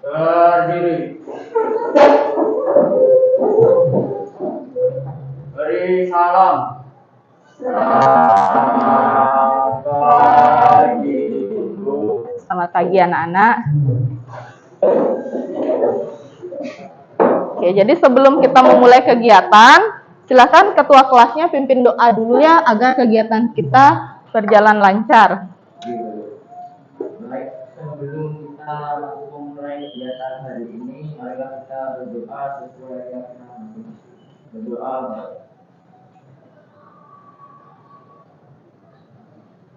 Berdiri. Beri salam. Selamat pagi anak-anak. Oke, jadi sebelum kita memulai kegiatan, silakan ketua kelasnya pimpin doa dulu ya agar kegiatan kita berjalan lancar. Baik, sebelum kita memulai kegiatan hari ini, marilah kita berdoa sesuai keyakinan masing-masing. Berdoa.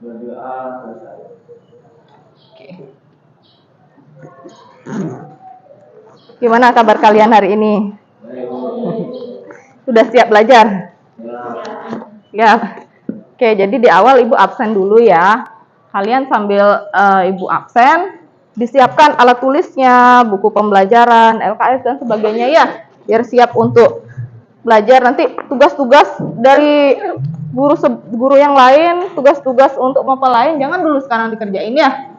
Berdoa selesai. Oke. Gimana kabar kalian hari ini? Sudah siap belajar? Ya. Oke, jadi di awal Ibu absen dulu ya. Kalian sambil Ibu absen, disiapkan alat tulisnya, buku pembelajaran, LKS dan sebagainya ya, biar siap untuk belajar. Nanti tugas-tugas dari guru yang lain, tugas-tugas untuk mapel lain, jangan dulu sekarang dikerjain ya.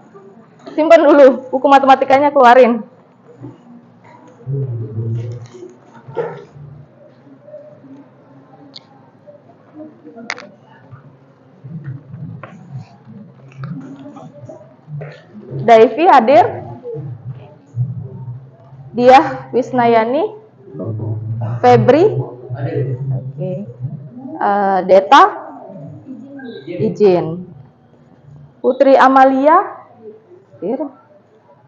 Simpan dulu, buku matematikanya keluarin. Daivi hadir? Dia Wisnayani? Febri? Oke. Deta? Izin. Putri Amalia? Hadir.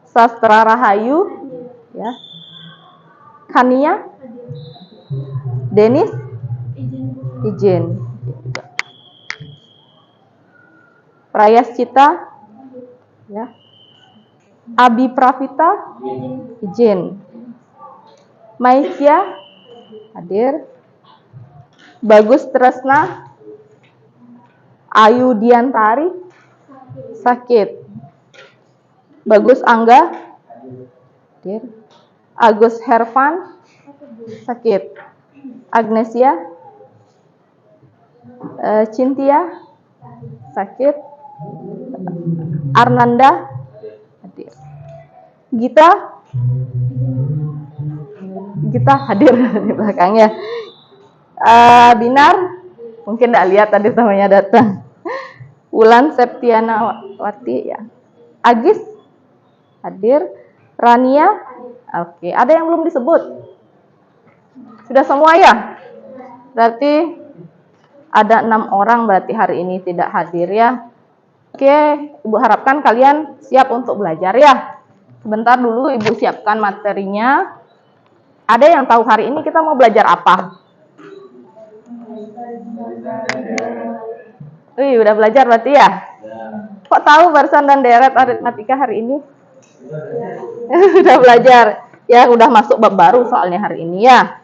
Sastra Rahayu? Ya. Kania? Denis? Izin. Prayascita? Ya. Abi Pravita? Izin. Maisya? Hadir. Bagus Tresna? Ayu Diantari? Sakit. Bagus Angga? Hadir. Agus Hervan? Sakit. Agnesia? Cynthia? Sakit. Arnanda? Hadir. Gita? Gita hadir di belakangnya. Binar? Mungkin tidak lihat tadi namanya datang. Wulan Septiana Wati ya. Agis? Hadir. Rania? Oke, ada yang belum disebut? Sudah semua ya? Berarti ada 6 orang berarti hari ini tidak hadir ya. Oke, Ibu harapkan kalian siap untuk belajar ya. Sebentar dulu Ibu siapkan materinya. Ada yang tahu hari ini kita mau belajar apa? Wih, udah belajar berarti ya? Kok tahu barisan dan deret aritmatika hari ini? Sudah belajar. Ya, udah masuk bab baru soalnya hari ini ya.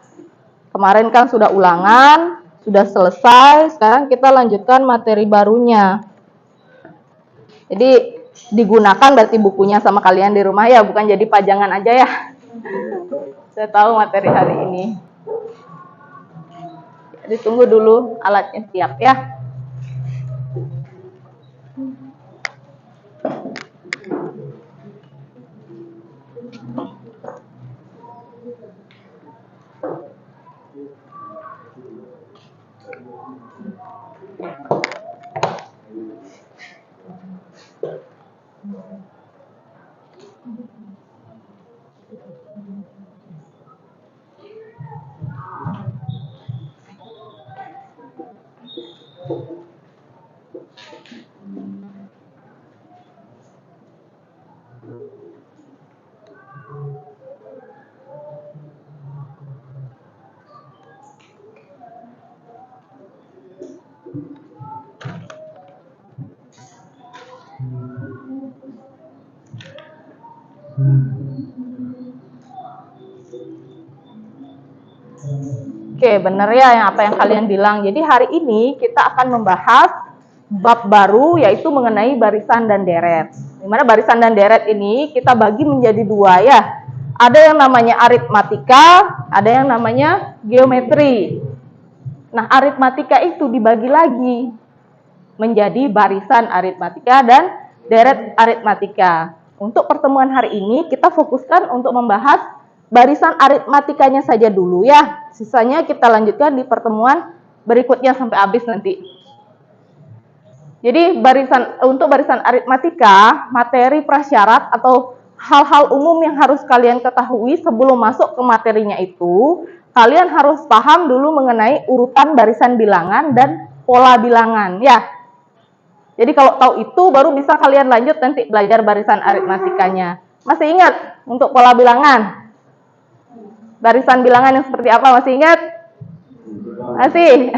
Kemarin kan sudah ulangan, sudah selesai. Sekarang kita lanjutkan materi barunya. Jadi digunakan berarti bukunya sama kalian di rumah ya, bukan jadi pajangan aja ya. Saya tahu materi hari ini. Jadi tunggu dulu alatnya siap ya. Oke, benar ya yang apa yang kalian bilang. Jadi hari ini kita akan membahas bab baru yaitu mengenai barisan dan deret. Dimana barisan dan deret ini kita bagi menjadi 2 ya. Ada yang namanya aritmatika, ada yang namanya geometri. Nah, aritmatika itu dibagi lagi menjadi barisan aritmatika dan deret aritmatika. Untuk pertemuan hari ini kita fokuskan untuk membahas barisan aritmatikanya saja dulu ya. Sisanya kita lanjutkan di pertemuan berikutnya sampai habis nanti. Jadi untuk barisan aritmatika, materi prasyarat atau hal-hal umum yang harus kalian ketahui sebelum masuk ke materinya itu, kalian harus paham dulu mengenai urutan barisan bilangan dan pola bilangan ya. Jadi kalau tahu itu baru bisa kalian lanjut nanti belajar barisan aritmatikanya. Masih ingat untuk pola bilangan? Barisan bilangan yang seperti apa, masih ingat? Masih?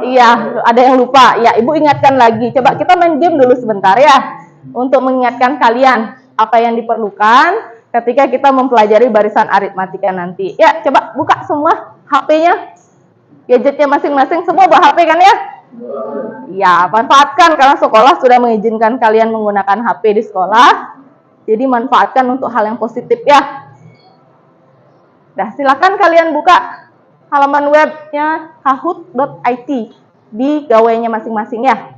Iya, ada yang lupa. Ya, Ibu ingatkan lagi. Coba kita main game dulu sebentar ya. Untuk mengingatkan kalian apa yang diperlukan ketika kita mempelajari barisan aritmatika nanti. Ya, coba buka semua HP-nya. Gadgetnya masing-masing, semua bawa HP kan ya? Ya, manfaatkan karena sekolah sudah mengizinkan kalian menggunakan HP di sekolah. Jadi manfaatkan untuk hal yang positif ya. Nah, silakan kalian buka halaman webnya kahoot.it di gawainya masing-masing ya.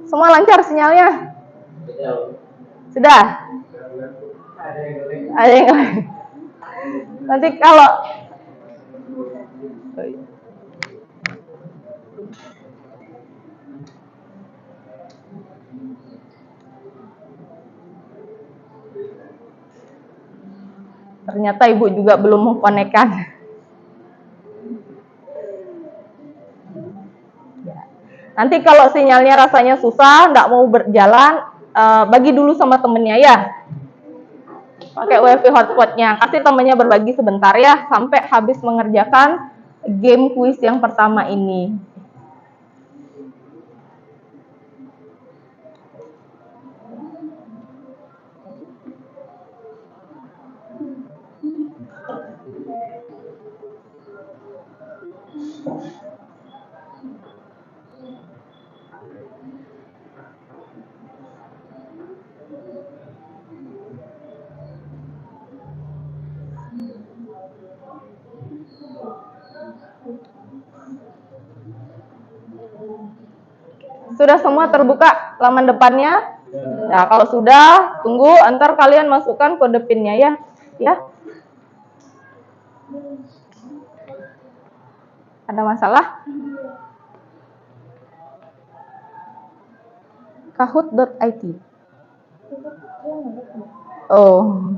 Semua lancar sinyalnya? Sudah? Ada yang lain? Nanti kalau ternyata Ibu juga belum mengkonekkan. Nanti kalau sinyalnya rasanya susah, nggak mau berjalan, bagi dulu sama temennya ya. Pakai WiFi hotspotnya, kasih temennya berbagi sebentar ya, sampai habis mengerjakan game kuis yang pertama ini. Sudah semua terbuka laman depannya? Nah, kalau sudah, tunggu antar kalian masukkan kode PIN-nya ya. Ya. Ada masalah? kahoot.it. Oh.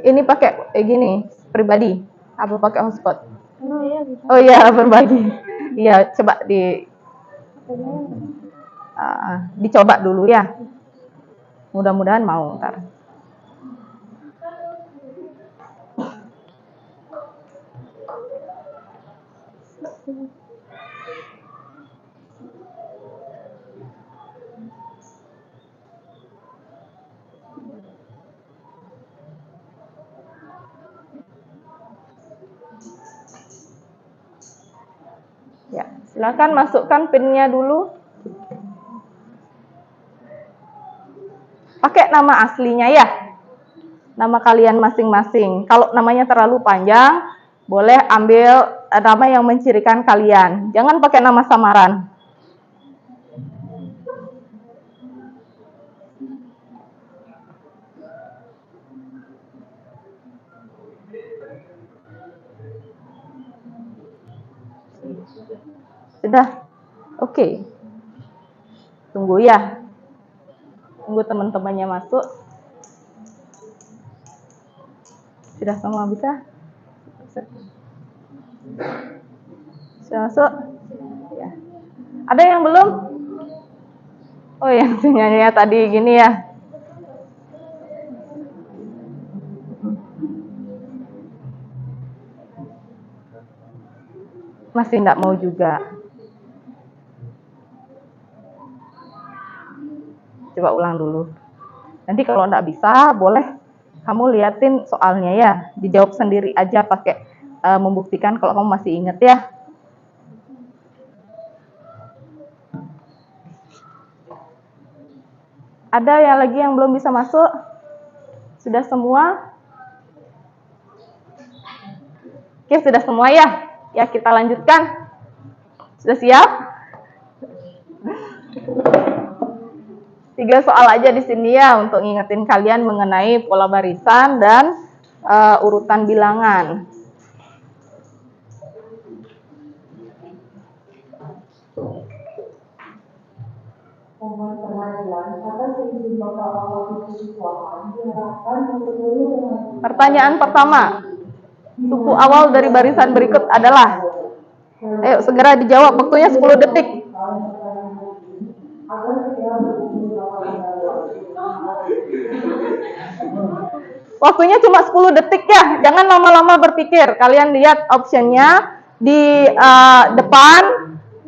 Ini pakai gini, pribadi. Apa pakai hotspot? Oh iya, berbagi. Iya, coba dicoba dulu ya. Mudah-mudahan mau ntar. Ya, silakan masukkan PIN-nya dulu. Pakai nama aslinya ya. Nama kalian masing-masing. Kalau namanya terlalu panjang, boleh ambil nama yang mencirikan kalian. Jangan pakai nama samaran. Sudah? Oke. Tunggu ya. Tunggu teman-temannya masuk. Sudah semua bisa? Sudah masuk? Ya. Ada yang belum? Oh, yang sinyalnya tadi gini ya. Masih enggak mau juga. Coba ulang dulu. Nanti kalau enggak bisa, boleh kamu liatin soalnya ya. Dijawab sendiri aja pakai membuktikan kalau kamu masih ingat ya. Ada yang lagi yang belum bisa masuk? Sudah semua? Oke, sudah semua ya? Ya, kita lanjutkan. Sudah siap? 3 soal aja di sini ya untuk ngingetin kalian mengenai pola barisan dan urutan bilangan. Pertanyaan pertama, suku awal dari barisan berikut adalah, ayo segera dijawab, waktunya 10 detik. Waktunya cuma 10 detik ya, jangan lama-lama berpikir. Kalian lihat optionnya di depan,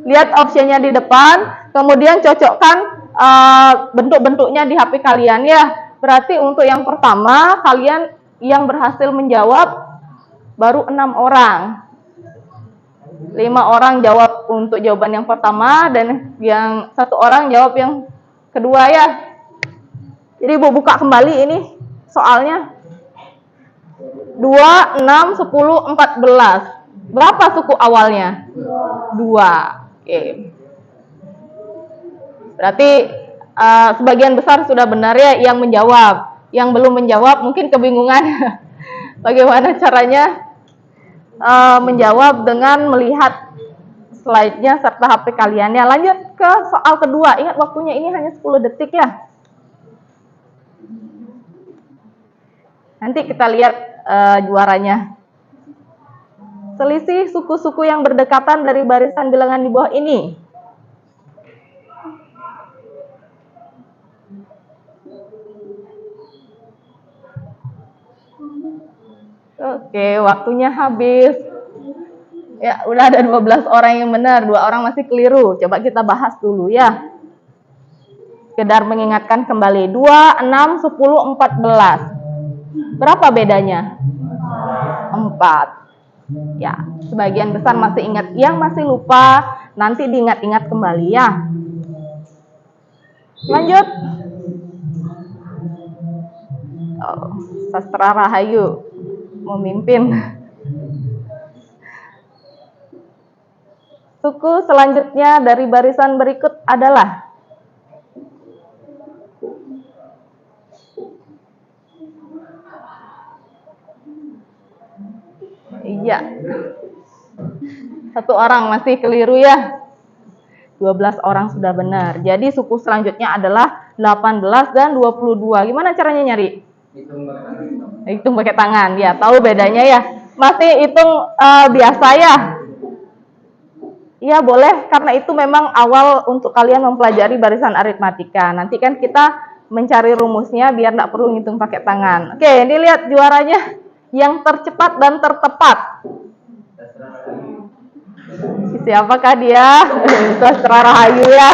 lihat optionnya di depan, kemudian cocokkan bentuk-bentuknya di HP kalian ya. Berarti untuk yang pertama, kalian yang berhasil menjawab baru 6 orang. 5 orang jawab untuk jawaban yang pertama dan yang 1 orang jawab yang kedua ya. Jadi Ibu buka kembali ini soalnya. 2, 6, 10, 14. Berapa suku awalnya? 2. Oke. Berarti sebagian besar sudah benar ya yang menjawab. Yang belum menjawab mungkin kebingungan bagaimana caranya menjawab dengan melihat slide-nya serta HP kalian. Ya, lanjut ke soal kedua. Ingat waktunya ini hanya 10 detik ya. Nanti kita lihat juaranya. Selisih suku-suku yang berdekatan dari barisan bilangan di bawah ini. Oke, waktunya habis. Ya, udah ada 12 orang yang benar, 2 orang masih keliru. Coba kita bahas dulu ya. Sekedar mengingatkan kembali. 2, 6, 10, 14. Berapa bedanya? 4. Ya, sebagian besar masih ingat. Yang masih lupa, nanti diingat-ingat kembali ya. Lanjut. Sastra Rahayu memimpin. Suku selanjutnya dari barisan berikut adalah iya. 1 orang masih keliru ya. 12 orang sudah benar. Jadi suku selanjutnya adalah 18 dan 22. Gimana caranya nyari? Hitung pakai tangan. Ya, tahu bedanya ya. Masih hitung biasa ya. Iya, boleh. Karena itu memang awal untuk kalian mempelajari barisan aritmatika. Nanti kan kita mencari rumusnya biar nggak perlu ngitung pakai tangan. Oke, ini lihat juaranya. Yang tercepat dan tertepat. Siapakah dia? Sastra Rahayu ya.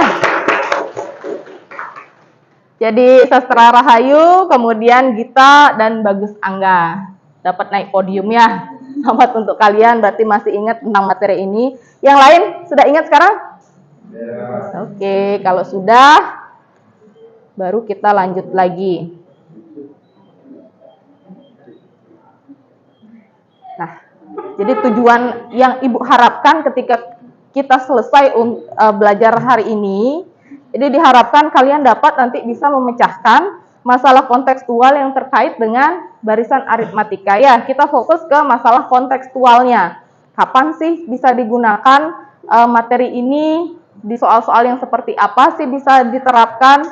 Jadi Sastra Rahayu, kemudian Gita dan Bagus Angga. Dapat naik podium ya. Selamat untuk kalian, berarti masih ingat tentang materi ini. Yang lain sudah ingat sekarang? Ya. Oke, kalau sudah, baru kita lanjut lagi. Nah, jadi tujuan yang Ibu harapkan ketika kita selesai belajar hari ini, jadi diharapkan kalian dapat nanti bisa memecahkan masalah kontekstual yang terkait dengan barisan aritmatika. Ya, kita fokus ke masalah kontekstualnya. Kapan sih bisa digunakan materi ini, di soal-soal yang seperti apa sih bisa diterapkan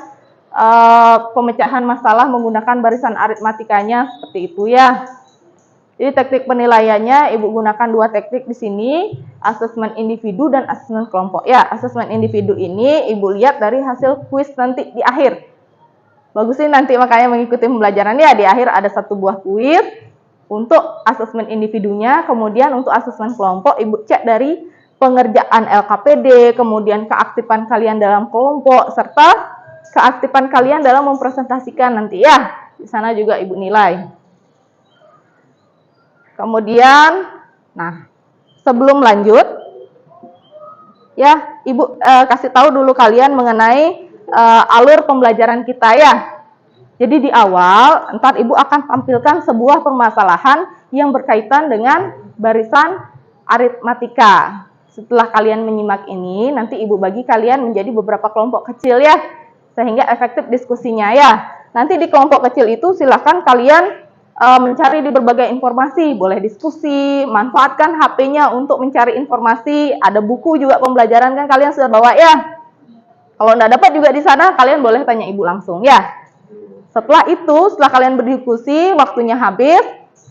pemecahan masalah menggunakan barisan aritmatikanya, seperti itu ya. Jadi teknik penilaiannya Ibu gunakan 2 teknik di sini, asesmen individu dan asesmen kelompok. Ya, asesmen individu ini Ibu lihat dari hasil kuis nanti di akhir. Bagus sih nanti makanya mengikuti pembelajaran ya, di akhir ada 1 buah kuis untuk asesmen individunya, kemudian untuk asesmen kelompok Ibu cek dari pengerjaan LKPD, kemudian keaktifan kalian dalam kelompok serta keaktifan kalian dalam mempresentasikan nanti ya. Di sana juga Ibu nilai. Kemudian, nah, sebelum lanjut, ya, Ibu kasih tahu dulu kalian mengenai alur pembelajaran kita ya. Jadi di awal, ntar Ibu akan tampilkan sebuah permasalahan yang berkaitan dengan barisan aritmatika. Setelah kalian menyimak ini, nanti Ibu bagi kalian menjadi beberapa kelompok kecil ya, sehingga efektif diskusinya ya. Nanti di kelompok kecil itu silakan kalian mencari di berbagai informasi, boleh diskusi, manfaatkan HP-nya untuk mencari informasi, ada buku juga pembelajaran kan kalian sudah bawa ya. Kalau nggak dapat juga di sana, kalian boleh tanya Ibu langsung ya. Setelah itu, setelah kalian berdiskusi, waktunya habis,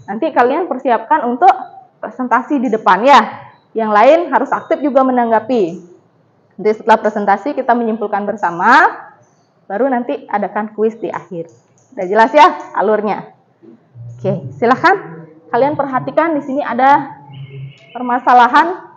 nanti kalian persiapkan untuk presentasi di depan ya. Yang lain harus aktif juga menanggapi. Jadi setelah presentasi kita menyimpulkan bersama, baru nanti adakan kuis di akhir. Udah jelas ya alurnya? Oke, silahkan kalian perhatikan di sini ada permasalahan.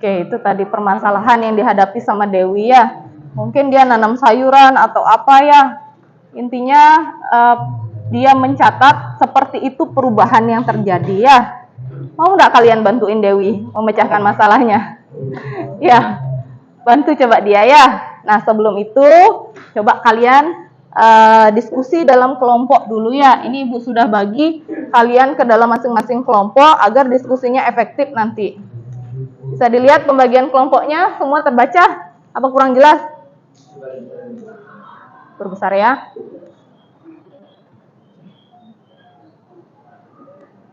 Oke, itu tadi permasalahan yang dihadapi sama Dewi ya. Mungkin dia nanam sayuran atau apa ya. Intinya dia mencatat seperti itu perubahan yang terjadi ya. Mau nggak kalian bantuin Dewi memecahkan masalahnya? Ya, bantu coba dia ya. Nah, sebelum itu coba kalian diskusi dalam kelompok dulu ya. Ini Ibu sudah bagi kalian ke dalam masing-masing kelompok agar diskusinya efektif nanti. Bisa dilihat pembagian kelompoknya, semua terbaca? Apa kurang jelas? Berbesar ya.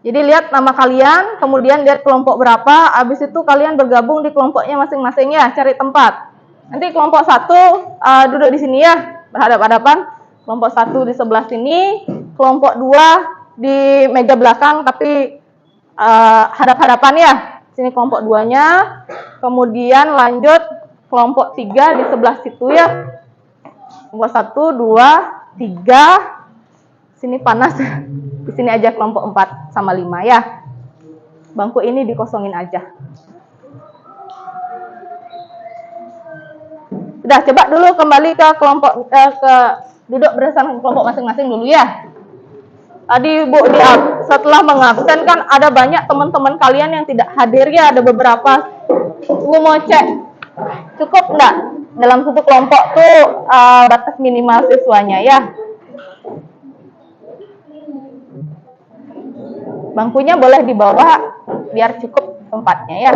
Jadi lihat nama kalian, kemudian lihat kelompok berapa, habis itu kalian bergabung di kelompoknya masing-masing ya, cari tempat. Nanti kelompok 1 duduk di sini ya, berhadapan-hadapan. Kelompok 1 di sebelah sini, kelompok 2 di meja belakang tapi hadap-hadapan ya. Sini kelompok 2-nya, kemudian lanjut kelompok 3 di sebelah situ ya. Kelompok 1, 2, 3. Sini panas. Di sini aja kelompok 4 sama 5 ya. Bangku ini dikosongin aja. Udah, coba dulu kembali ke kelompok, ke duduk berdasarkan kelompok masing-masing dulu ya. Tadi Bu, setelah mengabsen kan ada banyak teman-teman kalian yang tidak hadir ya, ada beberapa. Ibu mau cek, cukup enggak dalam satu kelompok tuh batas minimal siswanya ya? Bangkunya boleh dibawa biar cukup tempatnya ya.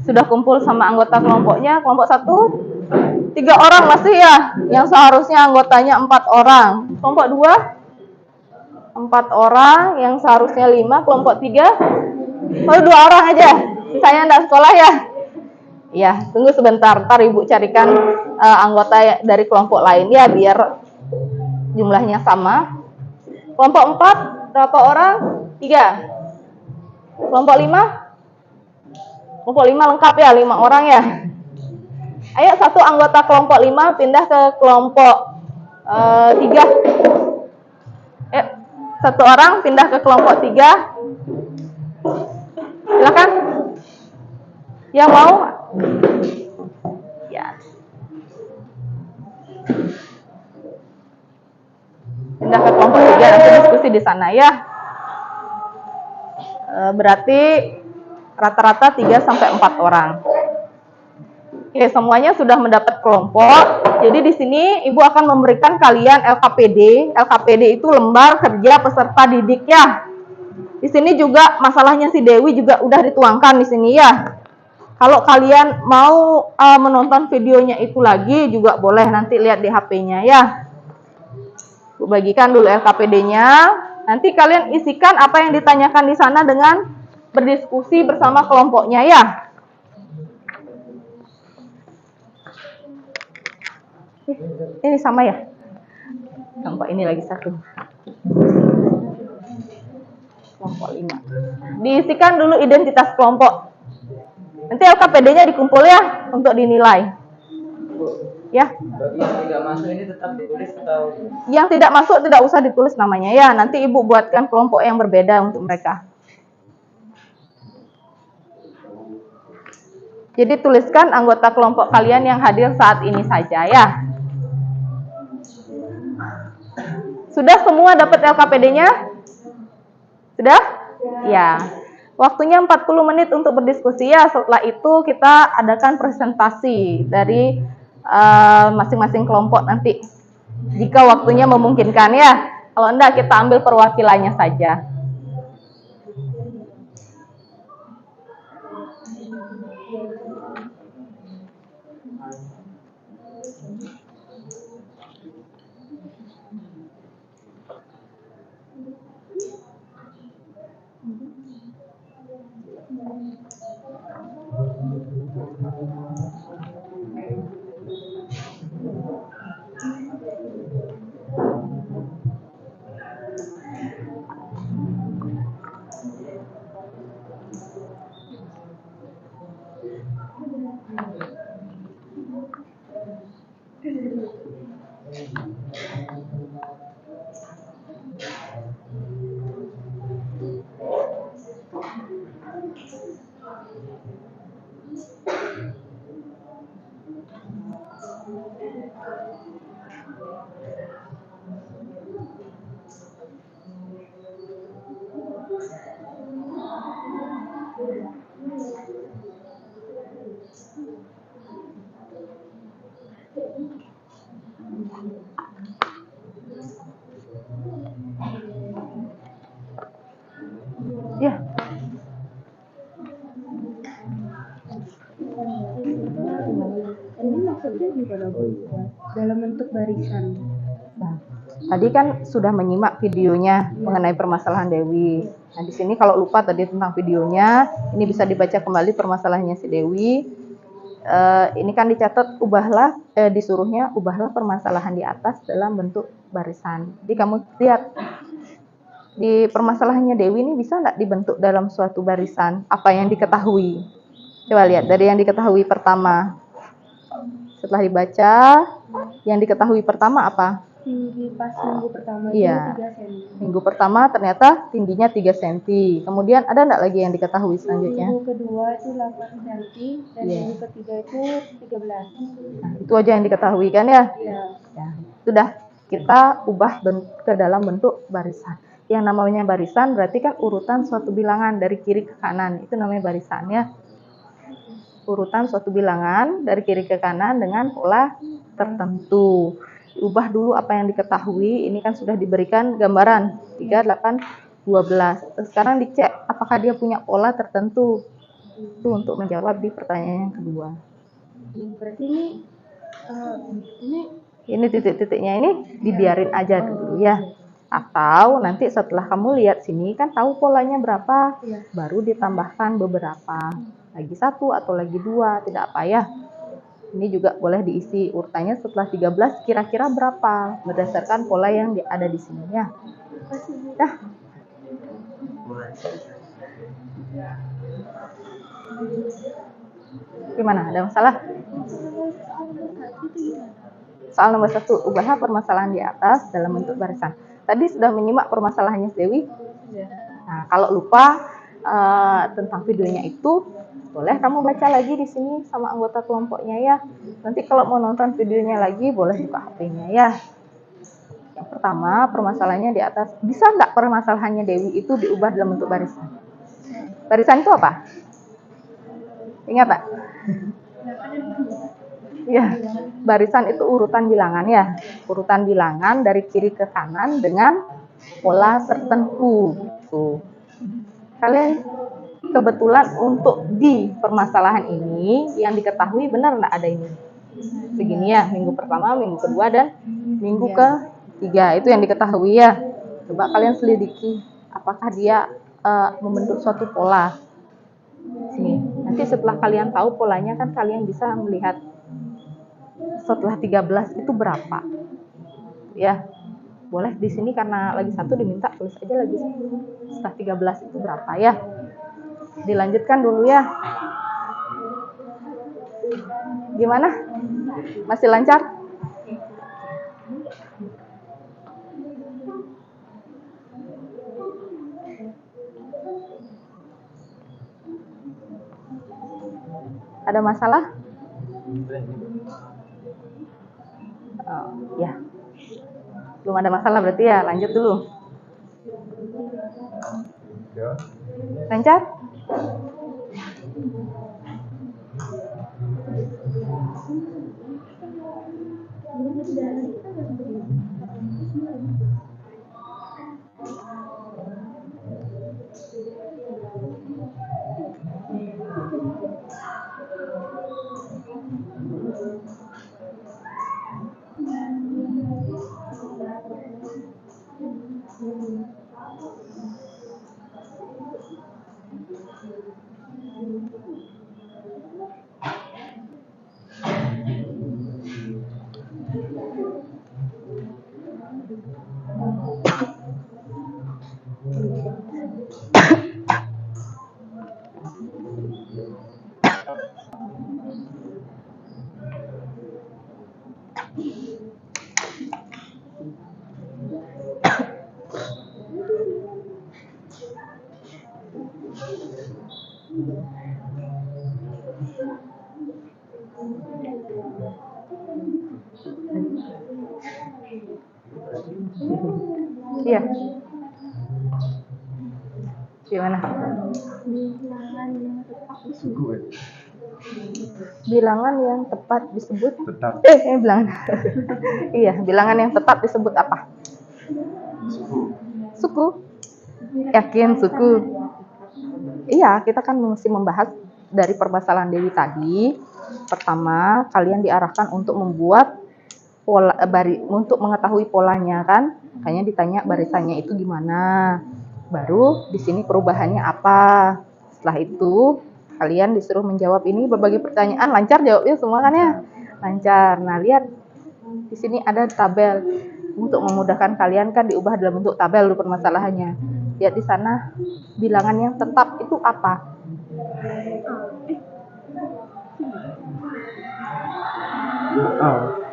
Sudah kumpul sama anggota kelompoknya. Kelompok 1 3 orang masih ya, yang seharusnya anggotanya 4 orang. Kelompok 2 4 orang, yang seharusnya 5. Kelompok 3 baru 2 orang aja, sisanya enggak sekolah ya. Ya, tunggu sebentar, ntar Ibu carikan anggota dari kelompok lain ya, biar jumlahnya sama. Kelompok 4 berapa orang? 3. Kelompok 5 lengkap ya, 5 orang ya. Ayo, satu anggota kelompok 5 pindah ke kelompok 3. Satu orang pindah ke kelompok 3. Silakan. Yang mau? Ya. Pindah ke kelompok 3, nanti diskusi di sana ya. Berarti rata-rata 3 sampai 4 orang. Oke, semuanya sudah mendapat kelompok. Jadi di sini Ibu akan memberikan kalian LKPD. LKPD itu lembar kerja peserta didik ya. Di sini juga masalahnya si Dewi juga udah dituangkan di sini ya. Kalau kalian mau menonton videonya itu lagi juga boleh, nanti lihat di HP-nya ya. Bu bagikan dulu LKPD-nya. Nanti kalian isikan apa yang ditanyakan di sana dengan berdiskusi bersama kelompoknya ya. Ini sama ya? Kelompok ini lagi 1. Kelompok 5. Diisikan dulu identitas kelompok. Nanti LKPD-nya dikumpul ya untuk dinilai. Ya. Yang tidak masuk ini tetap ditulis atau? Yang tidak masuk tidak usah ditulis namanya ya. Nanti Ibu buatkan kelompok yang berbeda untuk mereka. Jadi tuliskan anggota kelompok kalian yang hadir saat ini saja ya. Sudah semua dapat LKPD-nya? Sudah? Ya. Waktunya 40 menit untuk berdiskusi ya. Setelah itu kita adakan presentasi dari masing-masing kelompok nanti. Jika waktunya memungkinkan ya. Kalau enggak kita ambil perwakilannya saja. nih kalau Oh iya. dalam bentuk barisan. Nah, tadi kan sudah menyimak videonya mengenai permasalahan Dewi. Nah, di sini kalau lupa tadi tentang videonya, ini bisa dibaca kembali permasalahannya si Dewi. Ini kan dicatat disuruhnya ubahlah permasalahan di atas dalam bentuk barisan. Jadi kamu lihat di permasalahannya Dewi ini bisa nggak dibentuk dalam suatu barisan? Apa yang diketahui? Coba lihat dari yang diketahui pertama. Setelah dibaca, yang diketahui pertama apa? Tinggi pas minggu pertama Iya. itu 3 cm. Minggu pertama ternyata tingginya 3 cm. Kemudian ada nggak lagi yang diketahui selanjutnya? Minggu kedua itu 8 cm dan Iya. minggu ketiga itu 13. Nah, itu aja yang diketahui kan ya? Iya. Ya, sudah kita ubah ke dalam bentuk barisan. Yang namanya barisan berarti kan urutan suatu bilangan dari kiri ke kanan. Itu namanya barisan ya. Urutan suatu bilangan dari kiri ke kanan dengan pola tertentu. Ubah dulu apa yang diketahui. Ini kan sudah diberikan gambaran 3, 8, 12. Sekarang dicek apakah dia punya pola tertentu. Itu untuk menjawab di pertanyaan yang kedua. Berarti Ini titik-titiknya ini dibiarin aja dulu ya. Atau nanti setelah kamu lihat sini kan tahu polanya berapa, Iya. baru ditambahkan beberapa. Lagi 1 atau lagi 2, tidak apa ya. Ini juga boleh diisi urutannya setelah 13 kira-kira berapa berdasarkan pola yang ada di sini ya. Dah. Gimana? Ada masalah? Soal nomor 1, ubahlah permasalahan di atas dalam bentuk barisan. Tadi sudah menyimak permasalahannya Dewi. Nah, kalau lupa tentang videonya itu, boleh kamu baca lagi di sini sama anggota kelompoknya ya. Nanti kalau mau nonton videonya lagi, boleh buka HP-nya ya. Yang pertama, permasalahannya di atas. Bisa nggak permasalahannya Dewi itu diubah dalam bentuk barisan? Barisan itu apa? Ingat tak? Ya, barisan itu urutan bilangan ya. Urutan bilangan dari kiri ke kanan dengan pola tertentu. Gitu. Kalian kebetulan untuk di permasalahan ini yang diketahui benar nggak ada ini? Begini ya, minggu pertama, minggu kedua, dan minggu ketiga. Itu yang diketahui ya. Coba kalian selidiki apakah dia membentuk suatu pola. Sini. Nanti setelah kalian tahu polanya kan kalian bisa melihat setelah 13 itu berapa. Ya. Boleh di sini karena lagi 1 diminta tulis aja lagi 1. Setelah 13 itu berapa ya. Dilanjutkan dulu ya. Gimana? Masih lancar? Ada masalah? Oh, ya. Belum ada masalah berarti ya, lanjut dulu. Lancar? Iya. Gimana? Bilangan yang tepat disebut bilangan. Iya, bilangan yang tepat disebut apa? Suku. Yakin suku? Iya, kita kan masih membahas dari permasalahan Dewi tadi. Pertama, kalian diarahkan untuk membuat pola untuk mengetahui polanya kan. Makanya ditanya barisannya itu gimana. Baru di sini perubahannya apa. Setelah itu, kalian disuruh menjawab ini berbagai pertanyaan. Lancar jawabnya semua kan ya? Lancar. Nah, lihat di sini ada tabel. Untuk memudahkan kalian kan diubah dalam bentuk tabel dulu permasalahannya. Lihat di sana bilangan yang tetap itu apa?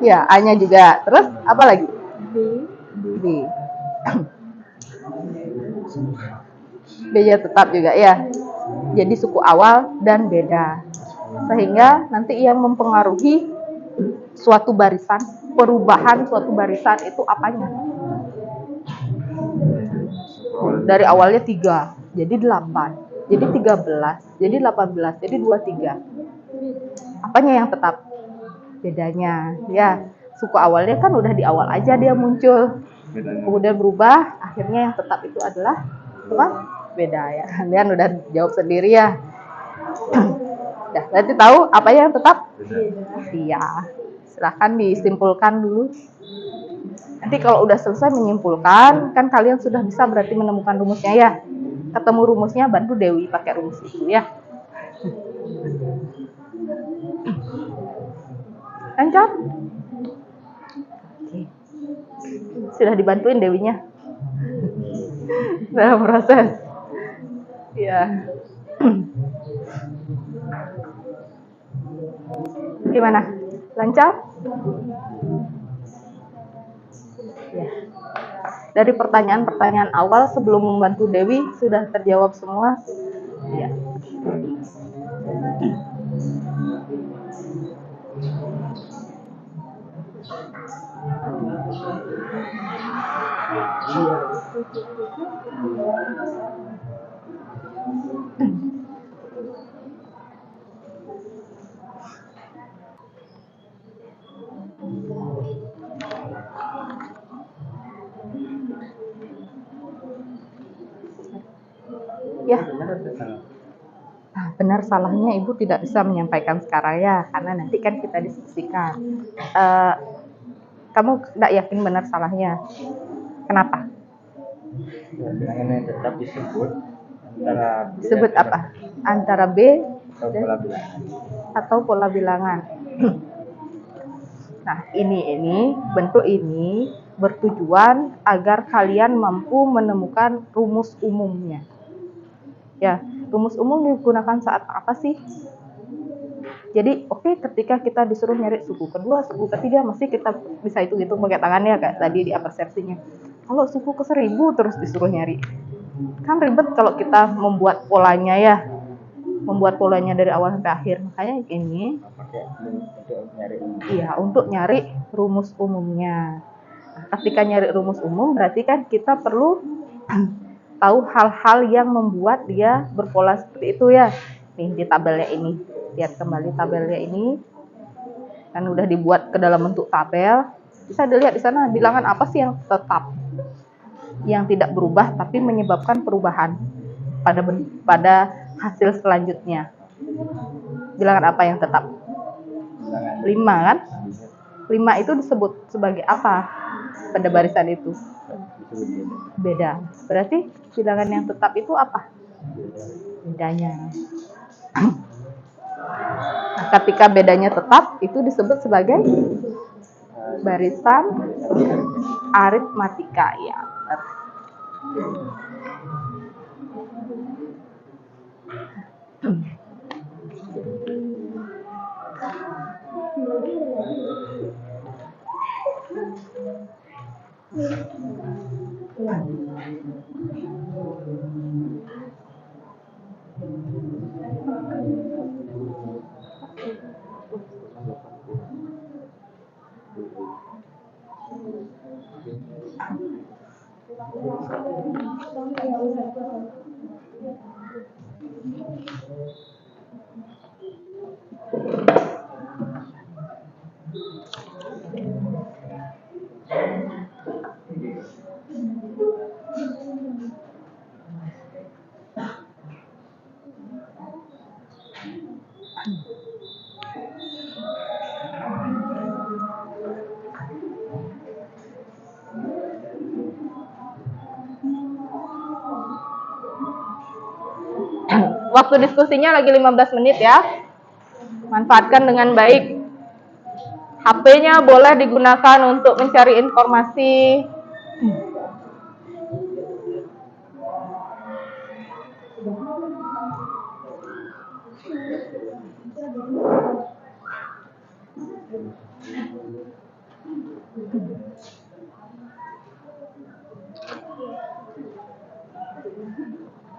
Ya, A-nya juga. Terus apa lagi? B. B-nya tetap juga ya. Jadi suku awal dan beda. Sehingga nanti yang mempengaruhi suatu barisan, perubahan suatu barisan itu apanya? Dari awalnya 3, jadi 8, jadi 13, jadi 18, jadi 23. Apanya yang tetap? Bedanya. Ya, suku awalnya kan udah di awal aja dia muncul. Kemudian berubah, akhirnya yang tetap itu adalah apa? Beda ya. Kalian udah jawab sendiri ya. Dah, berarti tahu apa yang tetap? Iya. Silahkan disimpulkan dulu. Nanti kalau udah selesai menyimpulkan, kan kalian sudah bisa berarti menemukan rumusnya ya. Ketemu rumusnya, bantu Dewi pakai rumus itu ya. Lancar? Oke. Sudah dibantuin Dewinya. Dalam proses. Ya. Gimana? Lancar? Ya. Dari pertanyaan-pertanyaan awal sebelum membantu Dewi sudah terjawab semua. Ya. Ya. Nah, benar salahnya Ibu tidak bisa menyampaikan sekarang ya, karena nanti kan kita diskusikan. Kamu tidak yakin benar salahnya. Kenapa? Bilangan yang tetap disebut antara Disebut apa? Antara B atau pola bilangan. atau pola bilangan. Nah, ini bentuk ini bertujuan agar kalian mampu menemukan rumus umumnya. Ya, rumus umum digunakan saat apa sih? Jadi, oke, ketika kita disuruh nyari suku kedua, suku ketiga, masih kita bisa hitung-hitung pakai tangannya kayak tadi di persepsinya. Kalau suku ke-1000 terus disuruh nyari, kan ribet kalau kita membuat polanya ya. Membuat polanya dari awal sampai akhir. Makanya ini untuk nyari rumus umumnya. Nah, ketika nyari rumus umum berarti kan kita perlu tahu hal-hal yang membuat dia berpola seperti itu ya. Nih di tabelnya ini. Lihat kembali tabelnya ini. Kan udah dibuat ke dalam bentuk tabel. Bisa dilihat di sana bilangan apa sih yang tetap. Yang tidak berubah tapi menyebabkan perubahan pada hasil selanjutnya. Bilangan apa yang tetap? 5 kan? 5 itu disebut sebagai apa pada barisan itu? Beda. Berarti bilangan yang tetap itu apa? Bedanya. Nah, ketika bedanya tetap itu disebut sebagai barisan aritmatika ya. Waktu diskusinya lagi 15 menit ya. Manfaatkan dengan baik. HP-nya boleh digunakan untuk mencari informasi.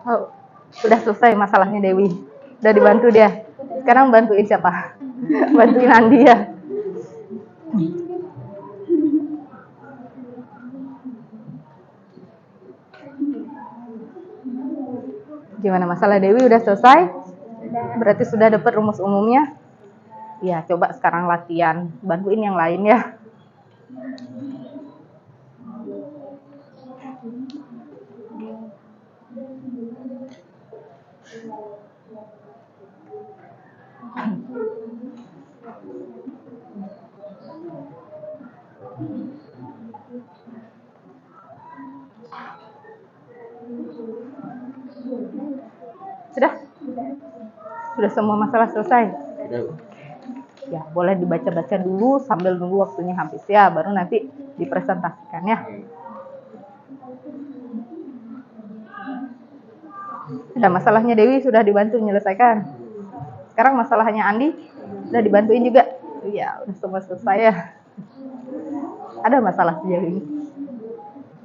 Oh, sudah selesai masalahnya Dewi. Udah dibantu dia. Sekarang bantuin siapa? Bantuin Andi ya. Gimana masalah Dewi udah selesai? Berarti sudah dapat rumus umumnya? Ya, coba sekarang latihan. Bantuin yang lain ya. Sudah? Sudah semua masalah selesai? Ya, boleh dibaca-baca dulu sambil nunggu waktunya habis ya, baru nanti dipresentasikan ya. Sudah masalahnya Dewi sudah dibantu menyelesaikan. Sekarang masalahnya Andi sudah dibantuin juga. Iya, udah semua selesai ya. Ada masalah sejauh ini?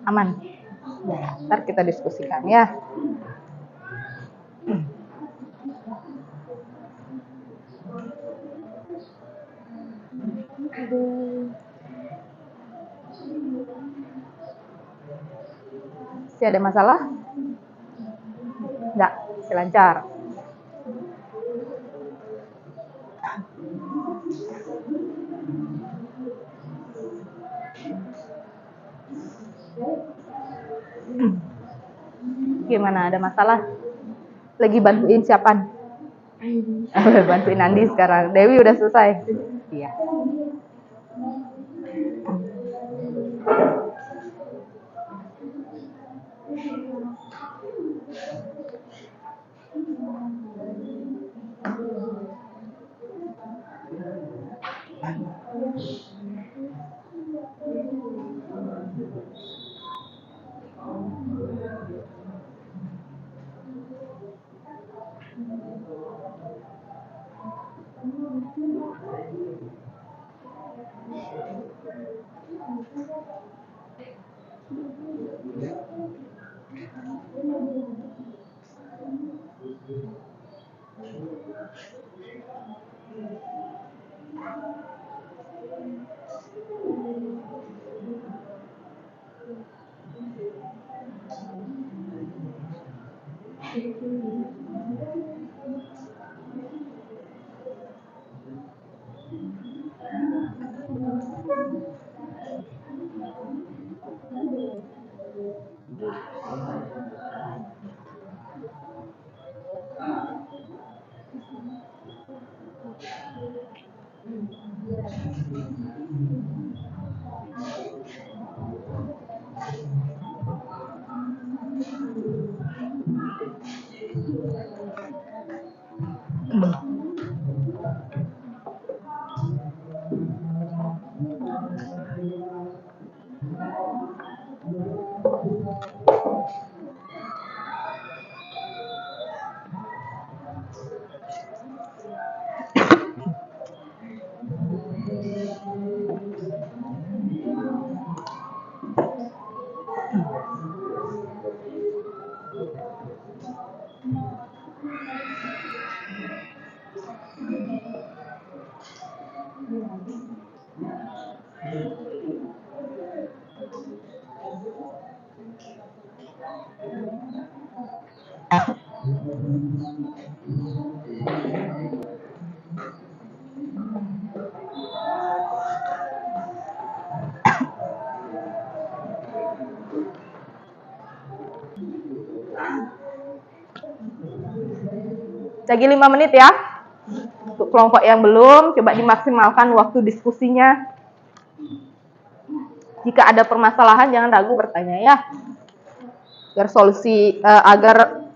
Aman? Ya, ntar kita diskusikan ya. Masih ada masalah? Enggak, masih lancar. Gimana, ada masalah? Lagi bantuin siapa? Bantuin Andi sekarang. Dewi udah selesai? Iya. Lagi 5 menit ya. Untuk kelompok yang belum, coba dimaksimalkan waktu diskusinya. Jika ada permasalahan jangan ragu bertanya ya. Agar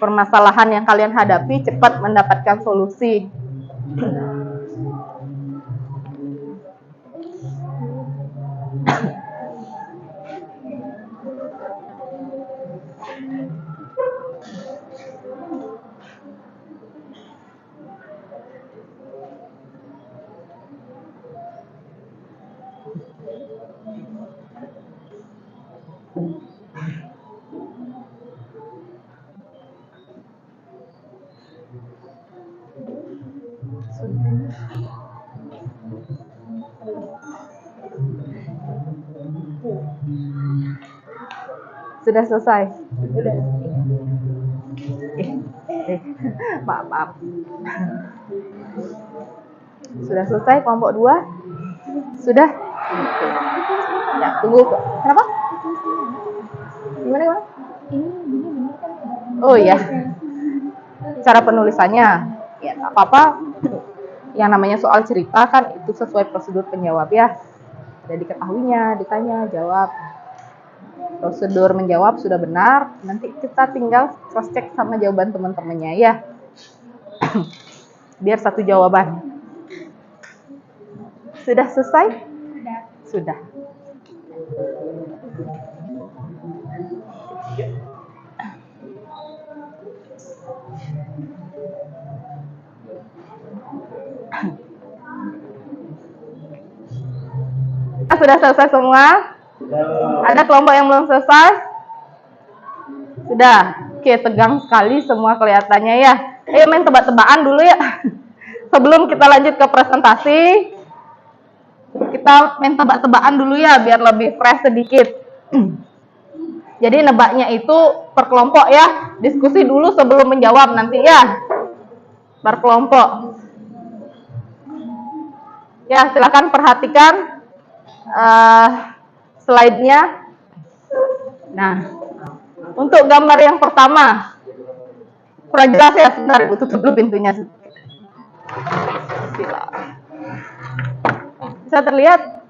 permasalahan yang kalian hadapi cepat mendapatkan solusi. Sudah selesai? Sudah. Maaf. Sudah selesai kelompok 2? Sudah? Ya, tunggu. Kenapa? Gimana? Ini benar kan? Oh iya. Cara penulisannya, ya nggak apa-apa. Yang namanya soal cerita kan itu sesuai prosedur penjawab ya. Jadi diketahuinya, ditanya, jawab. Prosedur menjawab sudah benar, nanti kita tinggal cross check sama jawaban teman-temannya ya. Biar satu jawaban. Sudah selesai? Sudah. Sudah selesai semua? Ada kelompok yang belum selesai? Sudah. Oke, tegang sekali semua kelihatannya ya. Ayo main tebak-tebakan dulu ya. Sebelum kita lanjut ke presentasi, kita main tebak-tebakan dulu ya, biar lebih fresh sedikit. Jadi nebaknya itu per kelompok ya. Diskusi dulu sebelum menjawab nanti ya. Per kelompok. Ya, silakan perhatikan slide-nya. Nah, untuk gambar yang pertama, kurang jelas ya, sebentar Ibu tutup dulu pintunya. Bisa terlihat?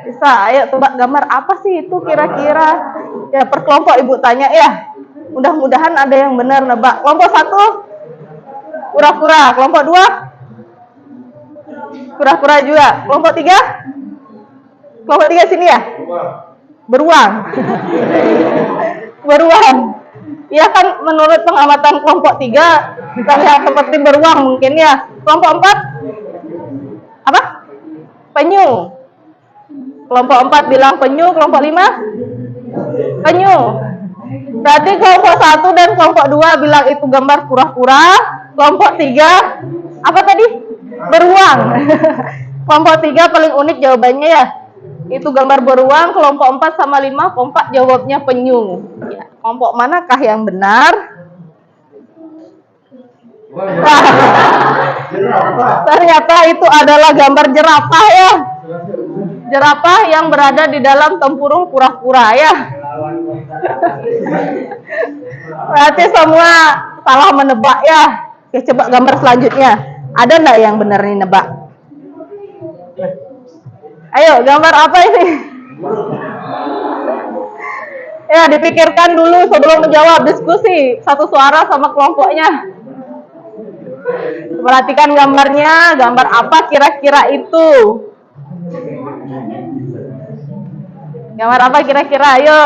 Bisa. Ayo tebak gambar apa sih itu kira-kira? Ya, per kelompok Ibu tanya ya. Mudah-mudahan ada yang benar nebak. Kelompok 1 kura-kura, kelompok 2 kura-kura juga, kelompok 3 sini ya? Beruang. Beruang. Ya kan menurut pengamatan kelompok 3 terlihat seperti beruang mungkin ya. Kelompok 4 apa? Penyu. Kelompok 4 bilang penyu, kelompok 5 penyu. Berarti kelompok 1 dan kelompok 2 bilang itu gambar kura-kura. Kelompok 3 apa tadi? Beruang. Kelompok 3 paling unik jawabannya ya. Itu gambar beruang. Kelompok 4 sama 5 kompak jawabnya penyu. Ya, kelompok manakah yang benar? Ternyata itu adalah gambar jerapah ya. Jerapah yang berada di dalam tempurung kura-kura ya. Berarti semua salah menebak ya. Oke, coba gambar selanjutnya. Ada nggak yang benar nih nebak? Ayo, gambar apa ini? Ya, dipikirkan dulu sebelum menjawab. Diskusi satu suara sama kelompoknya. Perhatikan gambarnya. Gambar apa kira-kira itu? Gambar apa kira-kira? Ayo.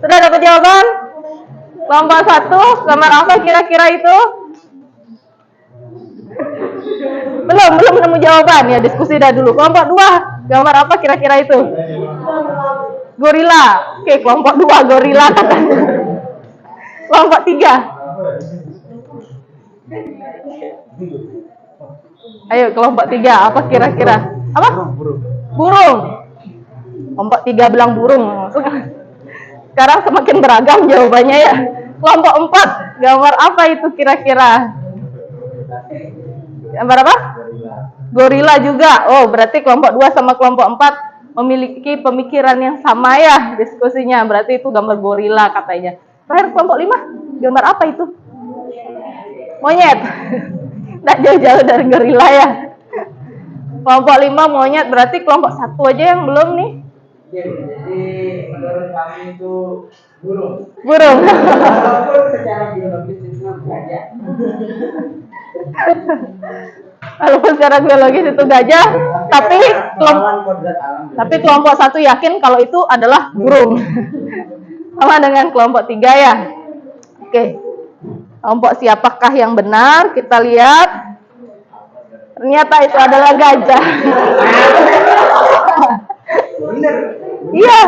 Sudah dapat jawaban? Kelompok 1, gambar apa kira-kira itu? Belum nemu jawaban ya, diskusi dah dulu. Kelompok 2, gambar apa kira-kira itu? Gorila. Oke, kelompok 2 gorila katanya. Kelompok 3. Ayo, kelompok 3 apa kira-kira? Apa? Burung. Kelompok 3 bilang burung. Sekarang semakin beragam jawabannya ya. Kelompok 4, gambar apa itu kira-kira? Gambar apa? Gorila juga. Oh, berarti kelompok 2 sama kelompok 4 memiliki pemikiran yang sama ya diskusinya. Berarti itu gambar gorila katanya. Terakhir kelompok 5, gambar apa itu? Monyet. Nggak jauh-jauh dari gorila ya. Kelompok 5 monyet, berarti kelompok 1 aja yang belum nih. Oke, jadi menurut kami itu burung. Burung. Walaupun secara biologis itu gajah. Walaupun secara biologis itu gajah, tapi melawan kodrat alam. tapi kelompok 1 yakin kalau itu adalah burung. Sama dengan kelompok 3 ya. Oke. Kelompok siapakah yang benar? Kita lihat. Ternyata itu adalah gajah. Bener. Iya.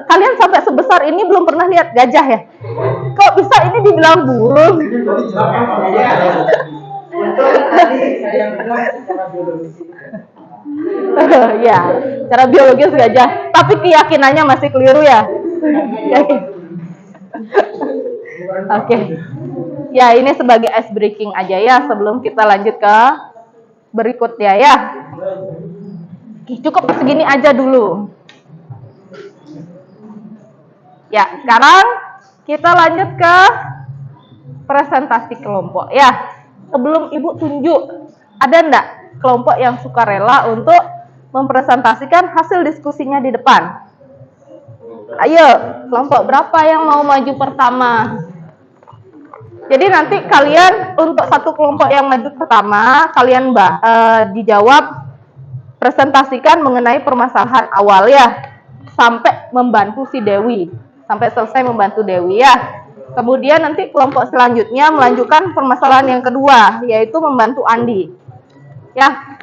Kalian sampai sebesar ini belum pernah lihat gajah ya? Kok bisa ini dibilang burung? Saya bilang secara biologis. Ya, secara biologis gajah. Tapi keyakinannya masih keliru ya. Oke. Ya, ini sebagai ice breaking aja ya sebelum kita lanjut ke berikutnya ya. Oke, cukup segini aja dulu. Ya, sekarang kita lanjut ke presentasi kelompok ya. Sebelum Ibu tunjuk, ada enggak kelompok yang sukarela untuk mempresentasikan hasil diskusinya di depan? Ayo, kelompok berapa yang mau maju pertama? Jadi nanti kalian untuk satu kelompok yang maju pertama, kalian dijawab presentasikan mengenai permasalahan awal ya, sampai membantu si Dewi, sampai selesai membantu Dewi ya. Kemudian nanti kelompok selanjutnya melanjutkan permasalahan yang kedua, yaitu membantu Andi. Ya,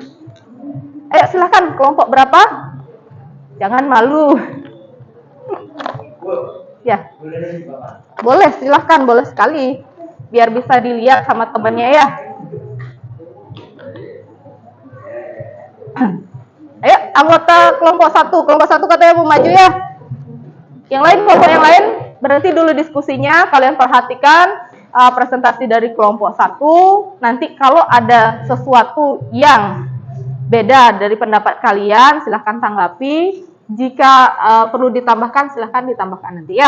ayo silakan kelompok berapa? Jangan malu. Ya, boleh silahkan, boleh sekali, biar bisa dilihat sama temannya ya. Ayo, anggota kelompok 1 katanya mau maju ya. Yang lain, kelompok yang lain berhenti dulu diskusinya, kalian perhatikan presentasi dari kelompok 1. Nanti kalau ada sesuatu yang beda dari pendapat kalian, silahkan tanggapi. Jika perlu ditambahkan, silahkan ditambahkan nanti ya.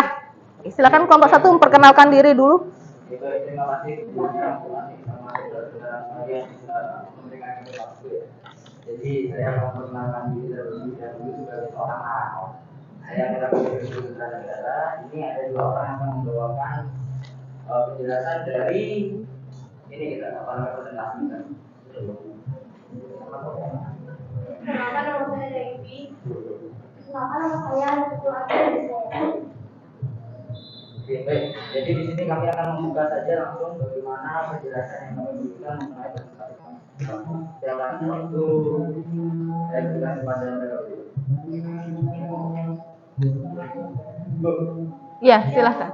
Oke, silahkan kelompok 1 memperkenalkan diri dulu. Terima kasih sama saudara-saudara yang sudah memberikan kami waktu ya. Jadi saya memperkenalkan diri terlebih dahulu sebagai seorang ahok. Saya adalah Pemimpin Negara. Ini ada 2 orang yang akan membawakan penjelasan dari ini kita presentasi kita. Kenalkan nama saya Devi. Kenalkan nama saya Ketua Oke, baik. Jadi di sini kami akan membuka saja langsung bagaimana penjelasan yang kami berikan mengenai presentasi kami. Silakan itu saya berikan kepada Dewi. Iya, silakan.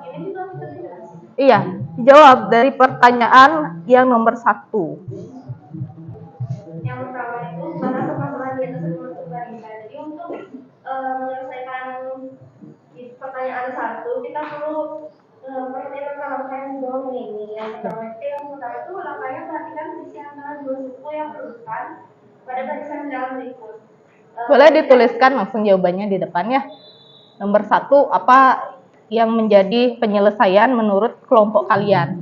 Iya, jawab dari pertanyaan yang nomor 1. Yang pertama itu mana permasalahan di atas untuk balita. Jadi untuk menyelesaikan pertanyaan 1, kita perlu perhatikan langkah yang dua ini. Yang pertama itu langkahnya perhatikan sisi antara 2 suku yang berurutan pada barisan jalan berikut. Boleh dituliskan langsung jawabannya di depan ya. Nomor 1, apa yang menjadi penyelesaian menurut kelompok kalian?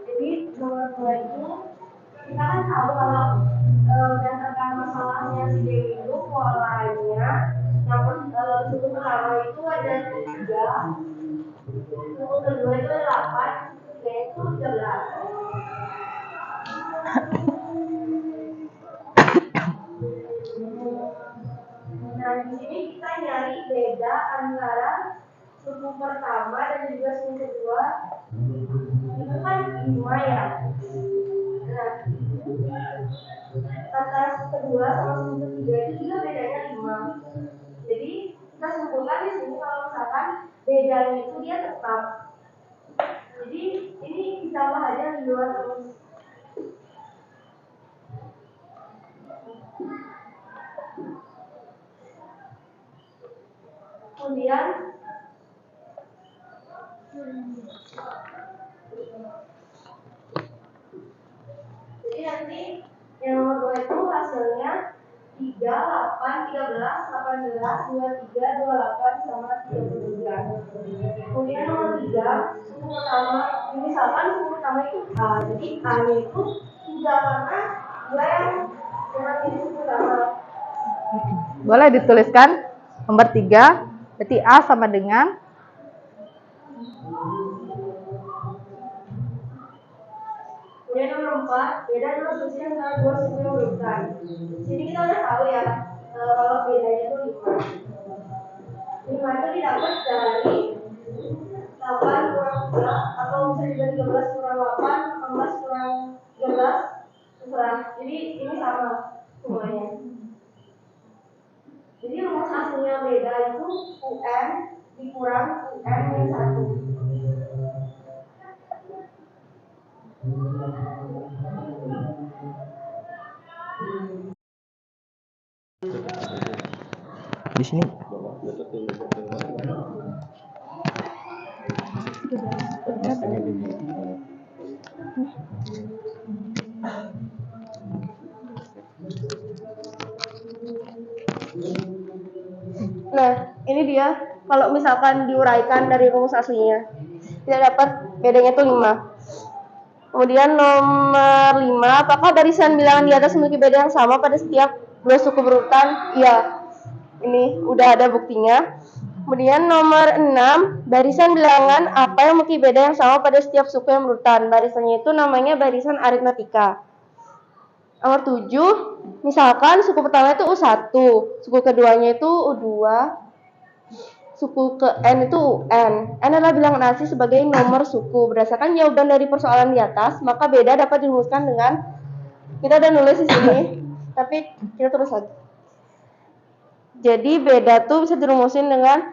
Jadi nomor 2 itu kita kan tahu kalau berdasarkan masalahnya si Dewi itu polanya yang suku pertama itu ada 3, suku kedua itu ada 8, ketiga itu 13. Nah di sini kita nyari beda antara suku pertama dan juga suku kedua. Itu kan 5 ya. Nah, antara suku kedua sama suku ketiga itu juga bedanya 5. Jadi kita simpulkan di sini kalau misalkan bedanya itu dia tetap. Jadi ini ditambah aja 2 terus. Kemudian jadi nanti Yang nomor 2 itu hasilnya 3, 8, 13, 18, 23, 28 sama 33. Kemudian nomor 3, suku pertama, misalkan suku pertama itu A, jadi A-nya itu 3 karena dia yang jadi suku pertama. Boleh dituliskan nomor 3, berarti A sama dengan Kemudian nomor 4, beda adalah selisih antara dua suku yang berurutan. Jadi kita udah tahu ya, kalau bedanya itu 5. 5 itu didapat dari 8 kurang 3, atau bisa juga 13 kurang 8, 18 kurang 13, terserah. Jadi ini sama semuanya. Jadi rumus hasilnya beda itu UN dikurang UN min 1. Di sini. Nah, ini dia kalau misalkan diuraikan dari rumus aslinya. Kita dapat bedanya itu 5. Kemudian nomor 5, apakah barisan bilangan di atas memiliki beda yang sama pada setiap dua suku berurutan? Iya. Ini udah ada buktinya. Kemudian nomor 6, barisan bilangan apa yang memiliki beda yang sama pada setiap suku yang berurutan? Barisannya itu namanya barisan aritmatika. Nomor 7, misalkan suku pertama itu U1, suku keduanya itu U2, suku ke N itu UN. N adalah bilangan asli sebagai nomor suku. Berdasarkan jawaban dari persoalan di atas, maka beda dapat dirumuskan dengan, kita udah nulis di sini, tapi kita terus lagi. Jadi beda tuh bisa dirumusin dengan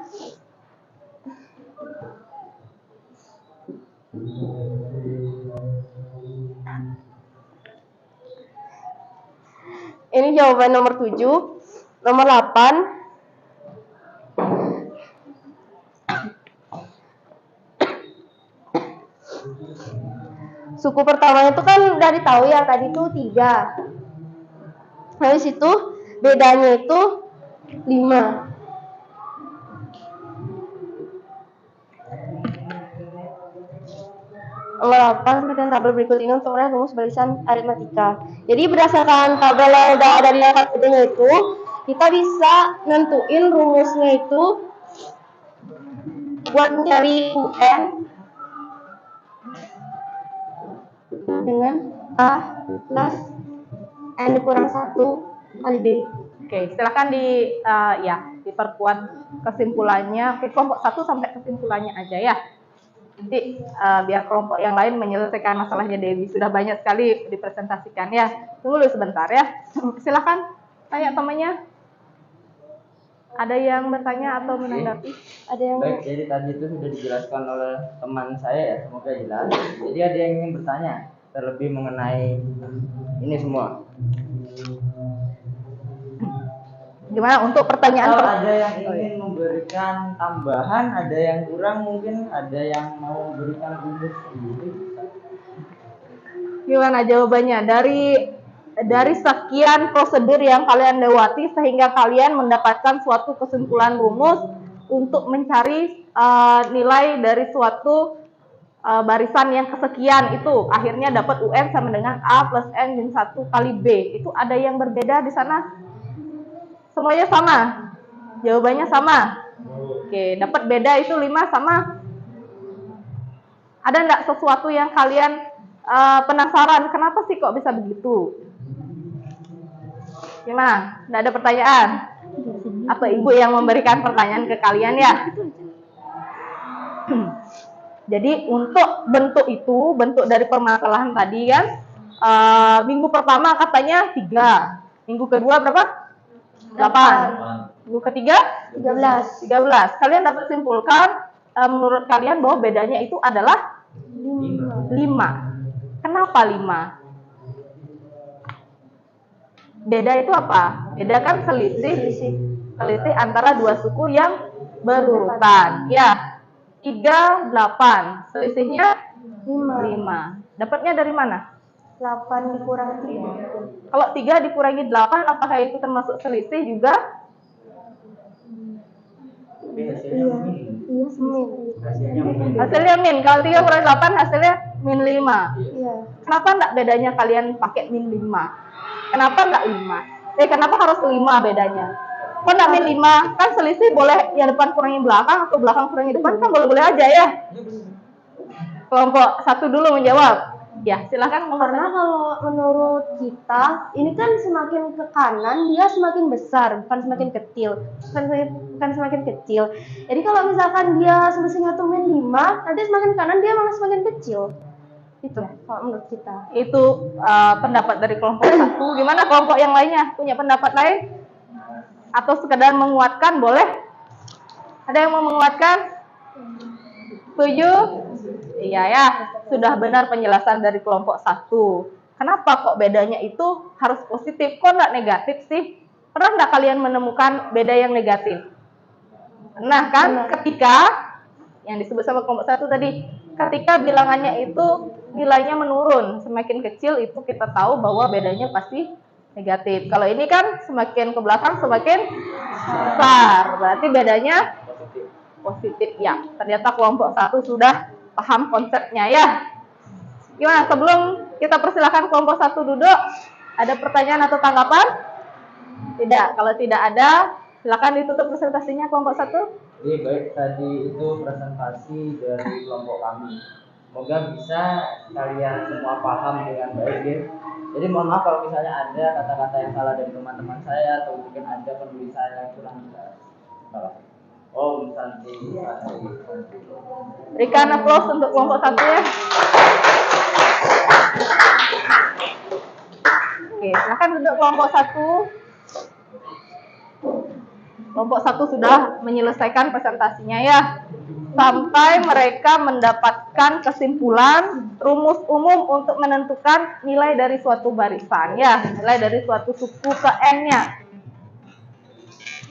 ini jawaban nomor 7. Nomor 8, suku pertama itu kan udah ditahu ya, tadi tuh 3. Habis itu bedanya itu 5. Nomor 8, perhatikan tabel berikut ini untuk melihat rumus barisan aritmatika. Jadi berdasarkan tabel yang udah ada di angka itu, kita bisa nentuin rumusnya itu buat mencari UN dengan A plus N dikurang 1 kali B. Oke, silakan diperkuat kesimpulannya. Oke, kelompok 1 sampai kesimpulannya aja ya. Nanti biar kelompok yang lain menyelesaikan masalahnya Dewi. Sudah banyak sekali dipresentasikan ya. Tunggu dulu sebentar ya. Silakan tanya temannya. Ada yang bertanya atau menanggapi? Ada yang Baik, jadi tadi itu sudah dijelaskan oleh teman saya ya, semoga jelas. Jadi ada yang ingin bertanya terlebih mengenai ini semua. Gimana untuk pertanyaan? Kalau ada yang ingin memberikan tambahan, ada yang kurang, mungkin ada yang mau berikan rumus sendiri. Gimana jawabannya? Dari sekian prosedur yang kalian lewati sehingga kalian mendapatkan suatu kesimpulan rumus untuk mencari nilai dari suatu barisan yang kesekian itu akhirnya dapat UN sama dengan A plus N min 1 kali B. Itu ada yang berbeda di sana? Semuanya sama? Jawabannya sama? Oke, dapat beda itu 5 sama? Ada enggak sesuatu yang kalian penasaran? Kenapa sih kok bisa begitu? Gimana? Enggak ada pertanyaan? Atau ibu yang memberikan pertanyaan ke kalian ya? Jadi untuk bentuk itu, bentuk dari permasalahan tadi kan, minggu pertama katanya 3, minggu kedua berapa? 8. Minggu ketiga 13. Kalian dapat simpulkan menurut kalian bahwa bedanya itu adalah 5. Kenapa 5? Beda itu apa? Beda kan selisih antara dua suku yang berurutan. Ya. 3, 8. Selisihnya 5. Dapatnya dari mana? 8 dikurangi 3. Kalau 3 dikurangi 8, apakah itu termasuk selisih juga? Tapi hasilnya min. Iya, semin. Hasilnya min. Hasilnya min. Kalau 3 kurangi 8 hasilnya min 5. Iya. Kenapa enggak bedanya kalian pakai min 5? Kenapa enggak 5? Kenapa harus 5 bedanya? Kok enggak min 5? Kan selisih boleh yang depan kurangi belakang atau belakang kurangi depan, kan boleh-boleh aja ya. Kelompok 1 dulu menjawab. Ya, silakan. Karena kalau menurut kita, ini kan semakin ke kanan dia semakin besar, bukan semakin kecil. Bukan semakin kecil. Jadi kalau misalkan dia selisihnya tuh min 5, nanti semakin kanan dia malah semakin kecil. Itu kalau menurut kita. Itu pendapat dari kelompok 1. Gimana kelompok yang lainnya? Punya pendapat lain? Atau sekedar menguatkan, boleh? Ada yang mau menguatkan? Setuju? Iya ya, sudah benar penjelasan dari kelompok 1. Kenapa kok bedanya itu harus positif? Kok nggak negatif sih? Pernah nggak kalian menemukan beda yang negatif? Nah kan, ketika yang disebut sama kelompok 1 tadi, ketika bilangannya itu nilainya menurun, semakin kecil itu kita tahu bahwa bedanya pasti negatif. Kalau ini kan semakin ke belakang semakin besar, berarti bedanya positif ya. Ternyata kelompok 1 sudah paham konsepnya ya. Gimana, sebelum kita persilakan kelompok 1 duduk, ada pertanyaan atau tanggapan? Tidak. Kalau tidak ada, silakan ditutup presentasinya kelompok 1. Jadi baik, tadi itu presentasi dari kelompok kami. Semoga bisa kalian semua paham dengan baik ya. Jadi mohon maaf kalau misalnya ada kata-kata yang salah dari teman-teman saya atau mungkin ada penulisan yang kurang jelas. Om Santi. Berikan aplaus untuk kelompok 1 ya. Oke, silakan duduk kelompok 1. Kelompok 1 sudah menyelesaikan presentasinya ya. Sampai mereka mendapatkan kesimpulan rumus umum untuk menentukan nilai dari suatu barisan ya, nilai dari suatu suku ke N-nya.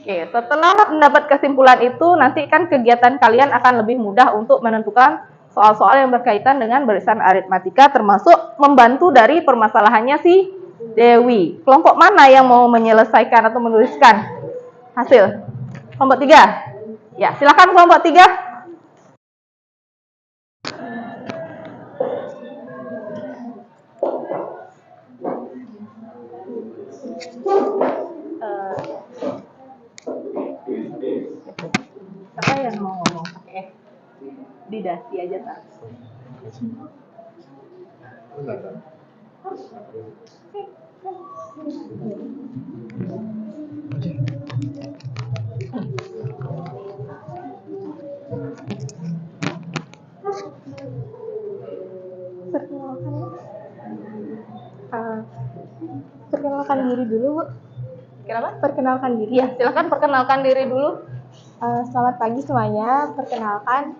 Oke, setelah mendapat kesimpulan itu, nanti kan kegiatan kalian akan lebih mudah untuk menentukan soal-soal yang berkaitan dengan barisan aritmatika, termasuk membantu dari permasalahannya si Dewi. Kelompok mana yang mau menyelesaikan atau menuliskan hasil? Kelompok 3? Ya, silakan kelompok 3. Siapa yang mau ngomong? Oke. Didasi aja tak. Perkenalkan diri dulu, Bu. Kenapa? Perkenalkan diri. Iya, silakan perkenalkan diri dulu. Selamat pagi semuanya. Perkenalkan,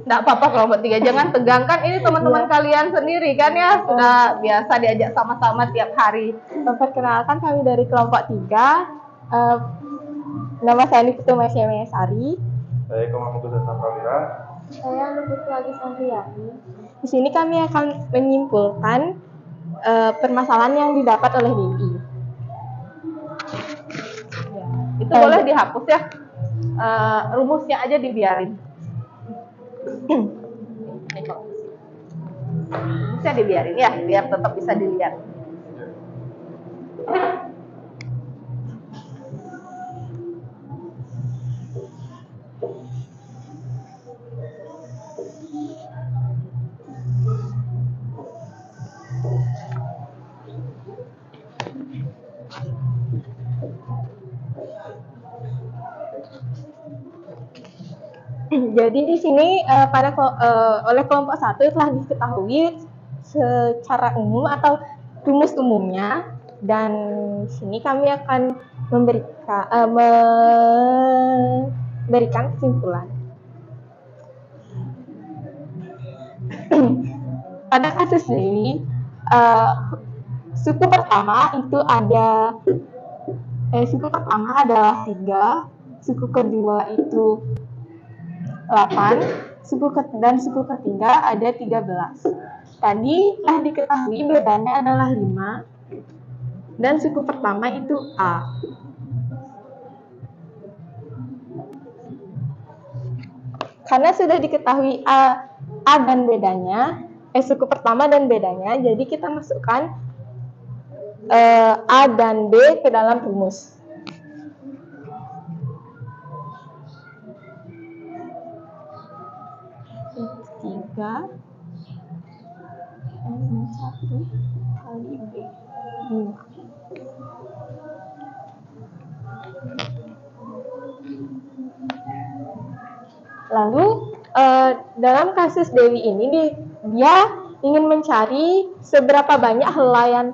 Nggak apa-apa kelompok 3, jangan tegangkan. Ini teman-teman kalian sendiri kan ya, sudah biasa diajak sama-sama tiap hari. Perkenalkan kami dari kelompok 3. Nama saya Niputu Mesya Sari. Saya Komamutu Dasar Prawira. Saya Niputu Agis Andriani. Di sini kami akan menyimpulkan permasalahan yang didapat oleh Dewi. Itu boleh dihapus ya. Rumusnya aja dibiarin. Rumusnya dibiarin ya, biar tetap bisa dilihat. Jadi di sini oleh kelompok 1 telah diketahui secara umum atau rumus umumnya, dan di sini kami akan memberikan kesimpulan. Pada kasus ini, suku pertama adalah 3, suku kedua itu 8, dan suku ketiga ada 13. Tadi telah diketahui bedanya adalah 5 dan suku pertama itu A. Karena sudah diketahui A dan bedanya, suku pertama dan bedanya, jadi kita masukkan A dan B ke dalam rumus. Tiga satu kali B 5. Lalu dalam kasus Dewi ini dia ingin mencari seberapa banyak helaian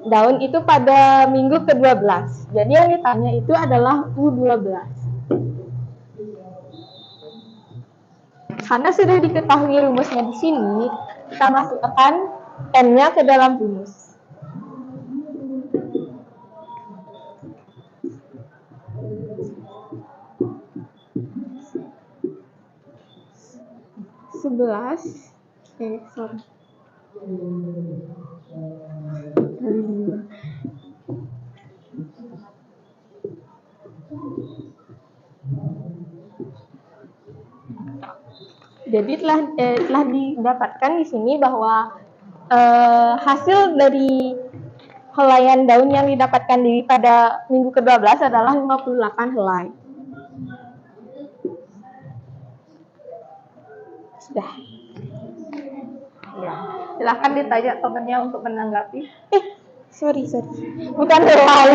daun itu pada minggu ke-12. Jadi yang ditanya itu adalah U12. Karena sudah diketahui rumusnya di sini, kita masukkan N-nya ke dalam rumus. Jadi telah didapatkan di sini bahwa hasil dari helaian daun yang didapatkan pada minggu ke-12 adalah 58 helai. Sudah. Ya. Silakan ditanya temannya untuk menanggapi. Sorry. Bukan helai.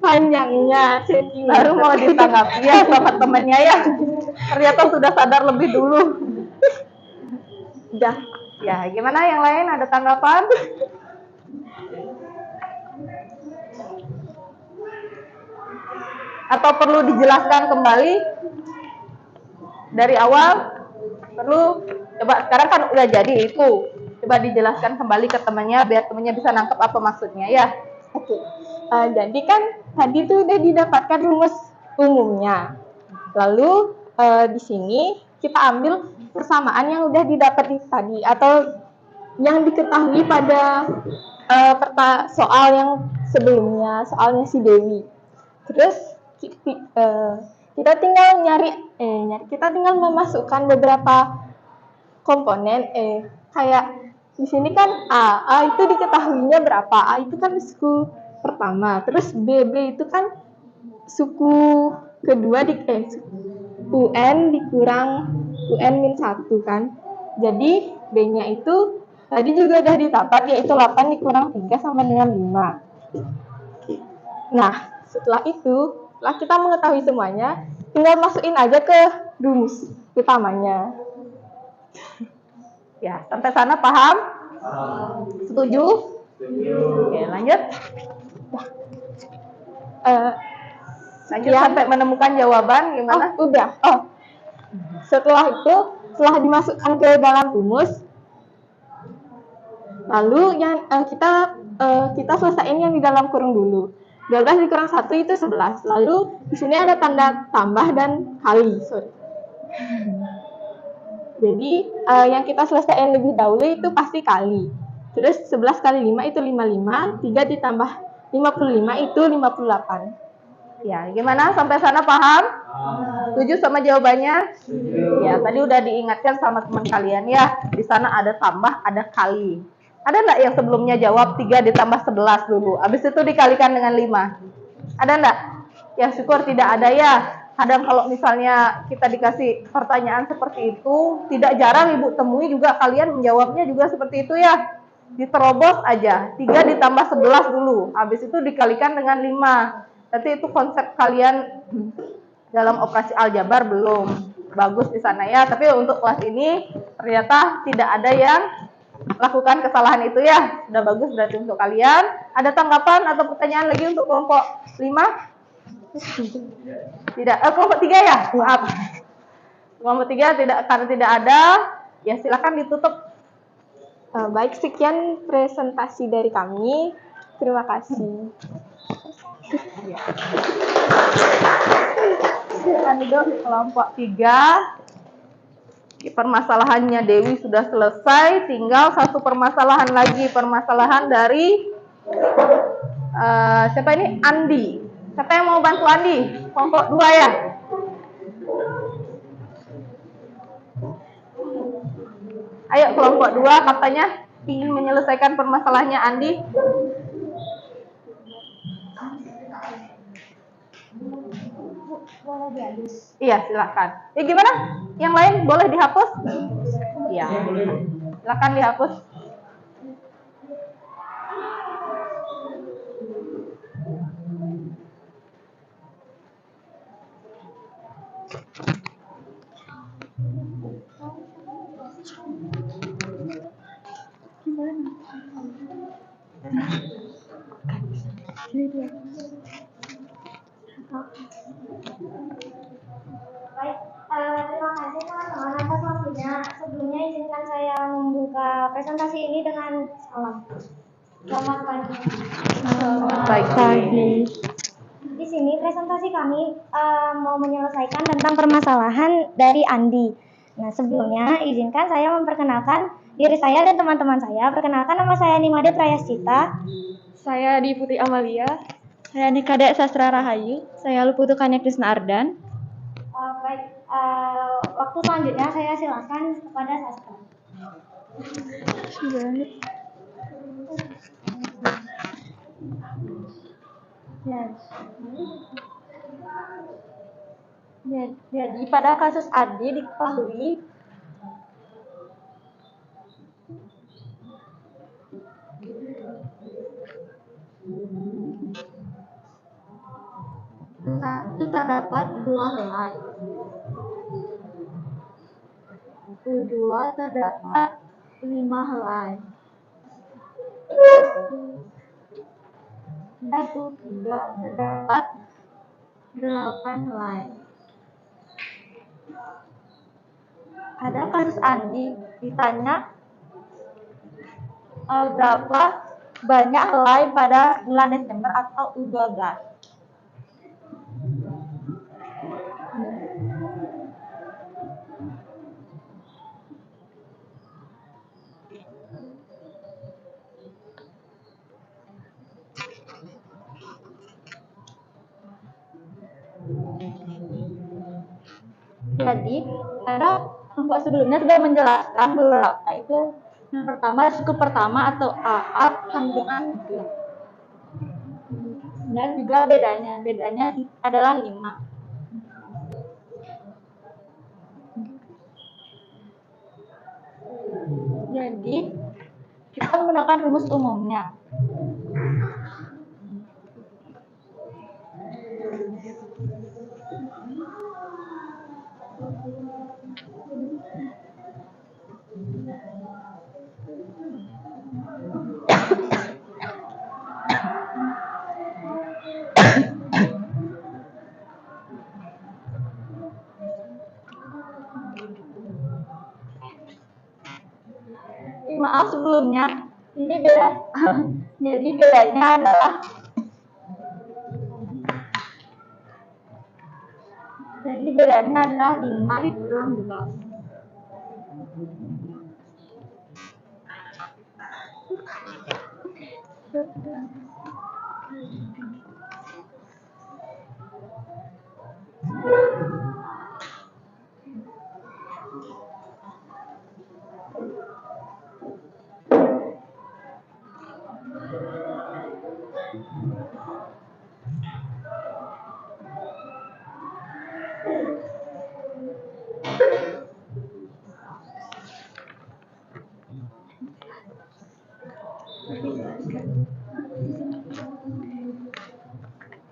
Panjangnya Baru mau ditanggapi ya sama temannya ya. Ternyata sudah sadar lebih dulu. Udah. Ya, gimana yang lain? Ada tanggapan? Atau perlu dijelaskan kembali dari awal? Perlu? Coba sekarang kan udah jadi itu. Coba dijelaskan kembali ke temannya biar temannya bisa nangkep apa maksudnya ya. Oke. Jadi kan tadi tuh udah didapatkan rumus umumnya. Lalu di sini kita ambil persamaan yang udah didapat tadi atau yang diketahui pada soal yang sebelumnya, soalnya si Dewi. Terus kita tinggal kita tinggal memasukkan beberapa komponen kayak di sini kan A itu diketahuinya berapa? A itu kan suku pertama, terus B itu kan suku kedua UN dikurang UN-1 kan. Jadi B-nya itu tadi juga udah didapat, yaitu 8 dikurang 3 sama dengan 5. Nah, setelah kita mengetahui semuanya, tinggal masukin aja ke rumus utamanya. Ya, sampai sana paham? Setuju? Oke, lanjut. Lanjut sampai menemukan jawaban gimana? Udah. Setelah dimasukkan ke dalam rumus, lalu yang kita selesaiin yang di dalam kurung dulu. 12 dikurang 1 itu 11. Lalu di sini ada tanda tambah dan kali. Jadi yang kita selesaikan lebih dahulu itu pasti kali. Terus 11 kali 5 itu 55, 3 ditambah 55 itu 58. Ya, gimana? Sampai sana paham? Setuju sama jawabannya? Ya, tadi udah diingatkan sama teman kalian ya. Di sana ada tambah, ada kali. Ada nggak yang sebelumnya jawab 3 ditambah 11 dulu? Habis itu dikalikan dengan 5. Ada nggak? Ya, syukur tidak ada ya. Kadang kalau misalnya kita dikasih pertanyaan seperti itu, tidak jarang ibu temui juga kalian menjawabnya juga seperti itu ya. Diterobos aja, 3 ditambah 11 dulu, habis itu dikalikan dengan 5. Berarti itu konsep kalian dalam operasi aljabar belum bagus di sana ya. Tapi untuk kelas ini ternyata tidak ada yang lakukan kesalahan itu ya. Sudah bagus berarti untuk kalian. Ada tanggapan atau pertanyaan lagi untuk kelompok 5? Tidak, kelompok 3 ya? Maaf. Kelompok 3 karena tidak ada, ya silakan ditutup. Baik, sekian presentasi dari kami. Terima kasih. Untuk kelompok 3. Permasalahannya Dewi sudah selesai, tinggal satu permasalahan lagi, permasalahan dari siapa ini? Andi. Siapa yang mau bantu Andi? Kelompok 2 ya? Ayo kelompok 2 katanya ingin menyelesaikan permasalahannya Andi. Boleh dihapus. Iya, silakan. Gimana? Yang lain boleh dihapus? Iya. Silakan dihapus. Baik, terima kasih teman-teman atas waktunya. Sebelumnya izinkan saya membuka presentasi ini dengan salam. Selamat pagi. Baik pagi. Di sini presentasi kami mau menyelesaikan tentang permasalahan dari Andi. Nah, sebelumnya izinkan saya memperkenalkan diri saya dan teman-teman saya. Perkenalkan, nama saya Nimade Prayasyita. Saya di Putri Amalia. Saya di Kadek Sastra Rahayu. Saya Luputukannya Krisna Ardan. Baik, waktu selanjutnya saya silakan kepada Sastra. Jadi pada kasus Andi diketahui terdapat 2 helai. Kedua terdapat 5 helai. Satu tidak terdapat 8 helai. Pada kasus Andi ditanya berapa banyak helai pada bulan Desember atau U12. Jadi, pada kelompok sebelumnya sudah menjelaskan beberapa itu. Yang pertama, suku pertama atau A kandungan 3. Dan juga bedanya adalah 5. Jadi, kita menggunakan rumus umumnya. Maaf sebelumnya, ini beda. Jadi bedanya adalah 5 dikurang 12.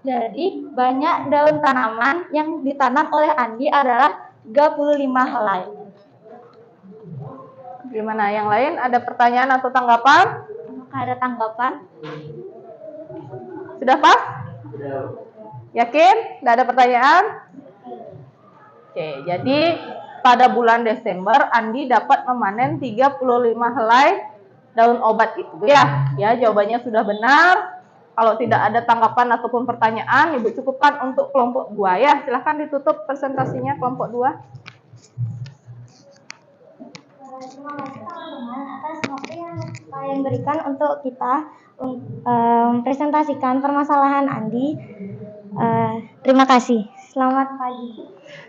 Jadi, banyak daun tanaman yang ditanam oleh Andi adalah 35 helai. Gimana yang lain? Ada pertanyaan atau tanggapan? Apakah ada tanggapan? Sudah pas? Yakin? Tidak ada pertanyaan? Oke, jadi pada bulan Desember Andi dapat memanen 35 helai daun obat itu ya. Ya, jawabannya sudah benar. Kalau tidak ada tanggapan ataupun pertanyaan, Ibu cukupkan untuk kelompok 2 ya. Silahkan ditutup presentasinya kelompok 2. Terima kasih teman-teman atas waktu yang kalian berikan untuk kita presentasikan permasalahan Andi. Terima kasih. Selamat pagi.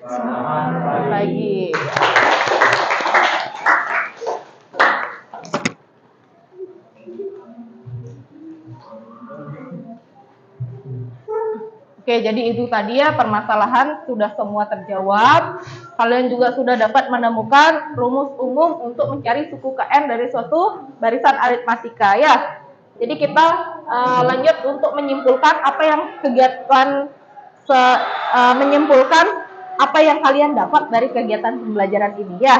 Selamat pagi. Oke, jadi itu tadi ya permasalahan sudah semua terjawab. Kalian juga sudah dapat menemukan rumus umum untuk mencari suku KN dari suatu barisan aritmatika ya. Jadi kita lanjut untuk menyimpulkan apa yang menyimpulkan apa yang kalian dapat dari kegiatan pembelajaran ini ya.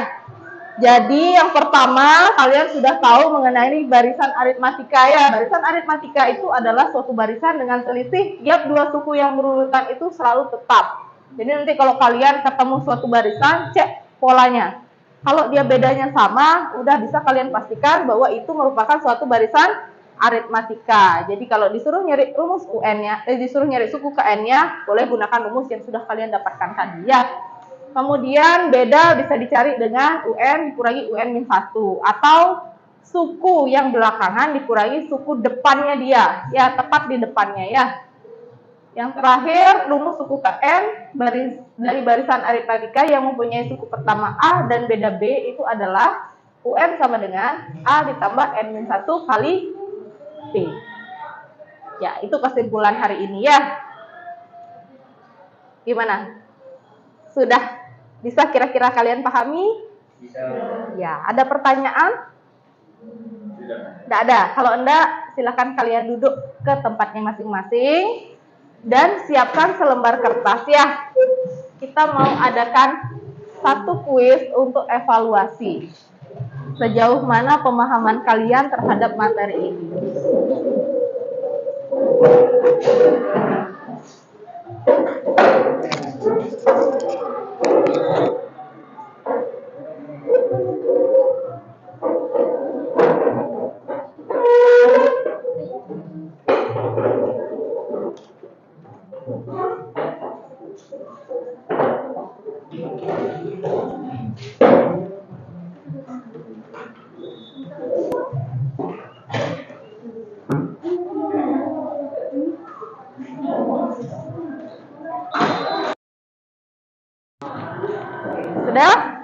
Jadi yang pertama kalian sudah tahu mengenai barisan aritmatika ya. Barisan aritmatika itu adalah suatu barisan dengan selisih gap dua suku yang berurutan itu selalu tetap. Jadi nanti kalau kalian ketemu suatu barisan, cek polanya. Kalau dia bedanya sama, udah bisa kalian pastikan bahwa itu merupakan suatu barisan aritmatika. Jadi kalau disuruh nyari rumus UN-nya, disuruh nyari suku KN-nya, boleh gunakan rumus yang sudah kalian dapatkan tadi ya. Kemudian beda bisa dicari dengan UN dikurangi UN-1 atau suku yang belakangan dikurangi suku depannya dia, ya tepat di depannya ya. Yang terakhir rumus suku KN dari barisan aritmatika yang mempunyai suku pertama A dan beda B itu adalah UN sama dengan A ditambah N-1 kali B. Ya, itu kesimpulan hari ini ya. Gimana? Sudah bisa kira-kira kalian pahami? Bisa. Ya, ada pertanyaan? Tidak ada. Kalau enggak, silakan kalian duduk ke tempatnya masing-masing dan siapkan selembar kertas ya. Kita mau adakan satu kuis untuk evaluasi. Sejauh mana pemahaman kalian terhadap materi ini?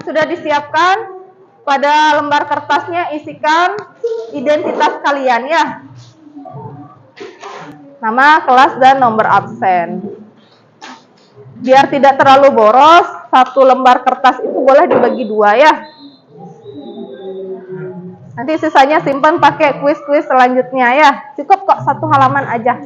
Sudah disiapkan? Pada lembar kertasnya isikan identitas kalian ya. Nama, kelas, dan nomor absen. Biar tidak terlalu boros, satu lembar kertas itu boleh dibagi 2 ya. Nanti sisanya simpan pakai kuis-kuis selanjutnya ya. Cukup kok 1 halaman aja.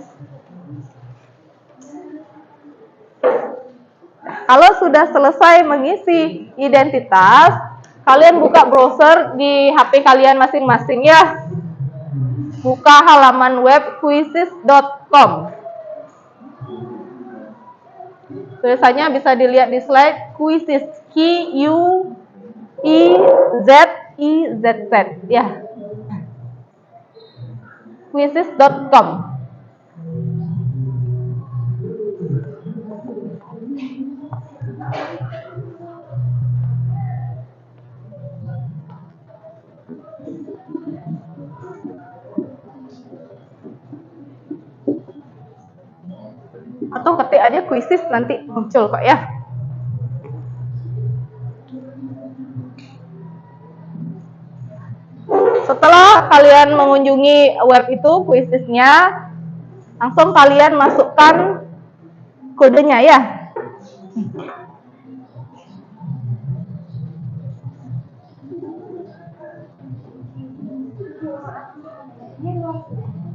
Kalau sudah selesai mengisi identitas, kalian buka browser di HP kalian masing-masing ya. Buka halaman web quizzes.com. Tulisannya bisa dilihat di slide Quizzes, Q-U-I-Z-I-Z-Z ya. Quizzes.com. Atau ketik aja quizzes nanti muncul kok ya. Setelah kalian mengunjungi web itu quizzesnya, langsung kalian masukkan kodenya ya.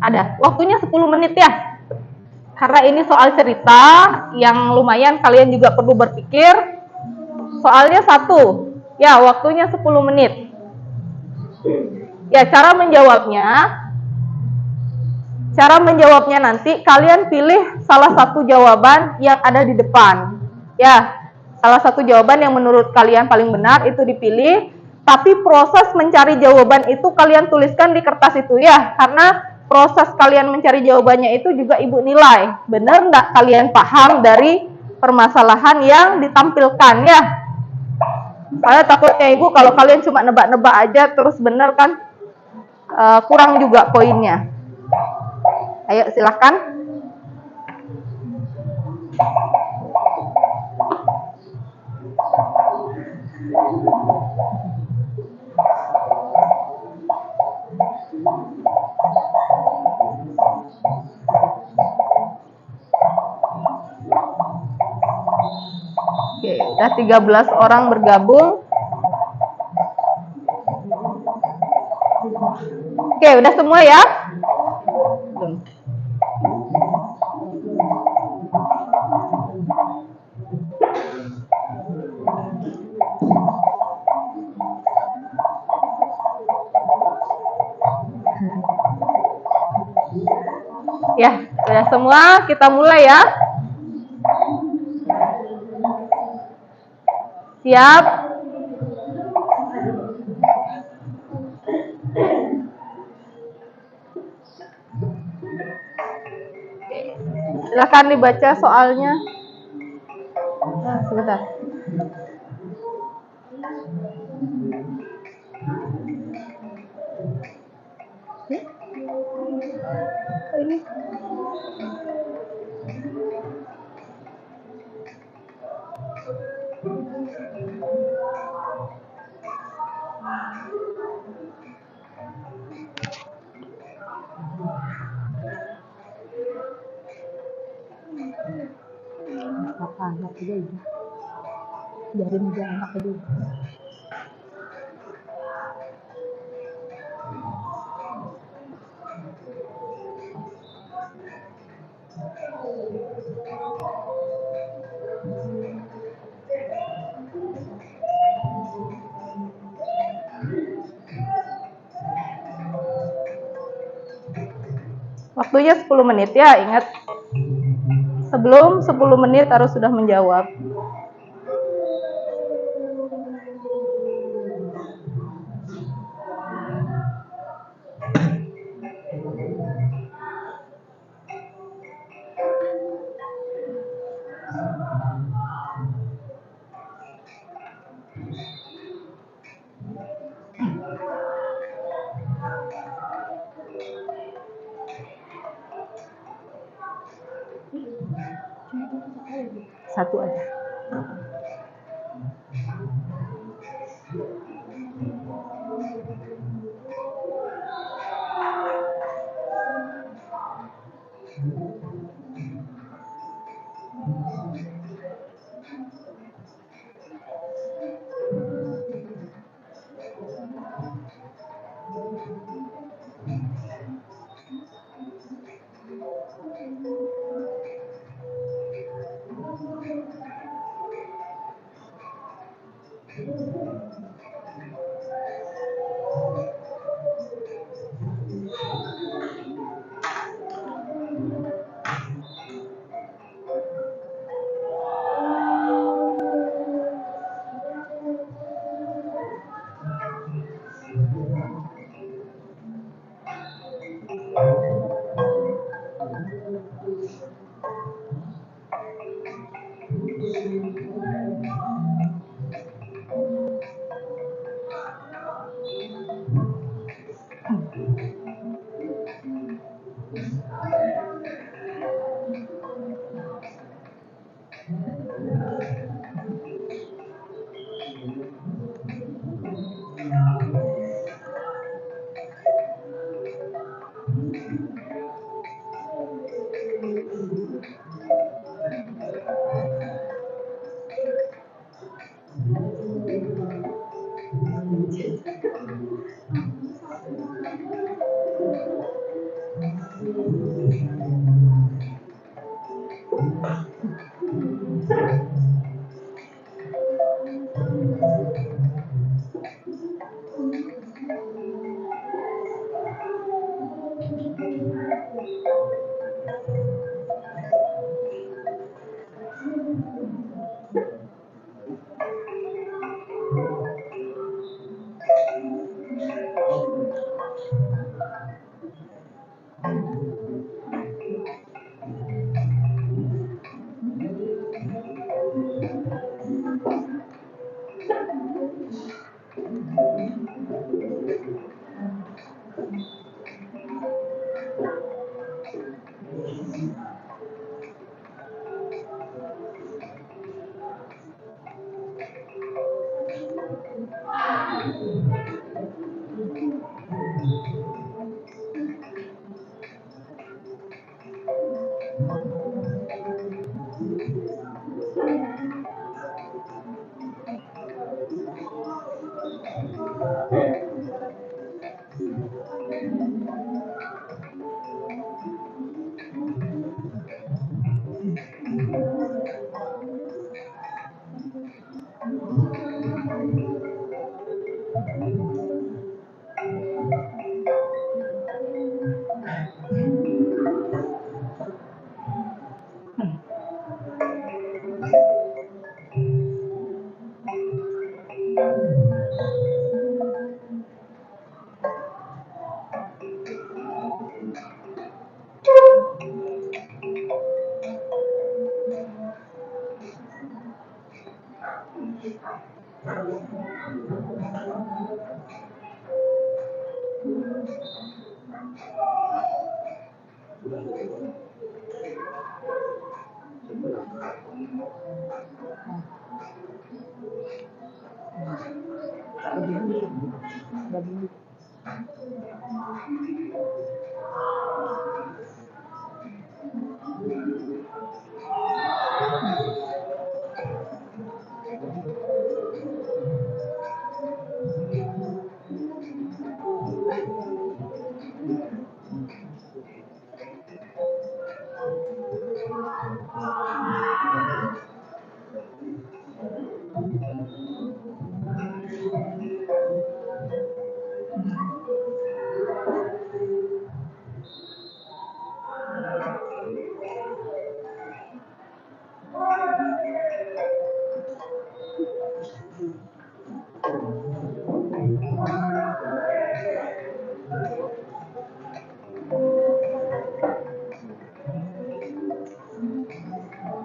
Ada, waktunya 10 menit ya. Karena ini soal cerita yang lumayan kalian juga perlu berpikir. Soalnya 1, ya waktunya 10 menit. Ya cara menjawabnya nanti kalian pilih salah satu jawaban yang ada di depan. Ya, salah satu jawaban yang menurut kalian paling benar itu dipilih. Tapi proses mencari jawaban itu kalian tuliskan di kertas itu ya. Karena proses kalian mencari jawabannya itu juga Ibu nilai. Benar nggak kalian paham dari permasalahan yang ditampilkan ya? Saya takutnya Ibu kalau kalian cuma nebak-nebak aja terus benar kan kurang juga poinnya. Ayo silakan. Oke, udah 13 orang bergabung. Oke, udah semua ya? Belum. Ya, udah semua, kita mulai ya. Siap? Silakan dibaca soalnya. Nah, sebentar. Oh, ini. Anak aja udah. Biarin aja anak aja. Waktunya 10 menit ya, ingat. Sebelum 10 menit harus sudah menjawab. Satu aja.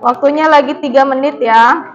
Waktunya lagi 3 menit ya.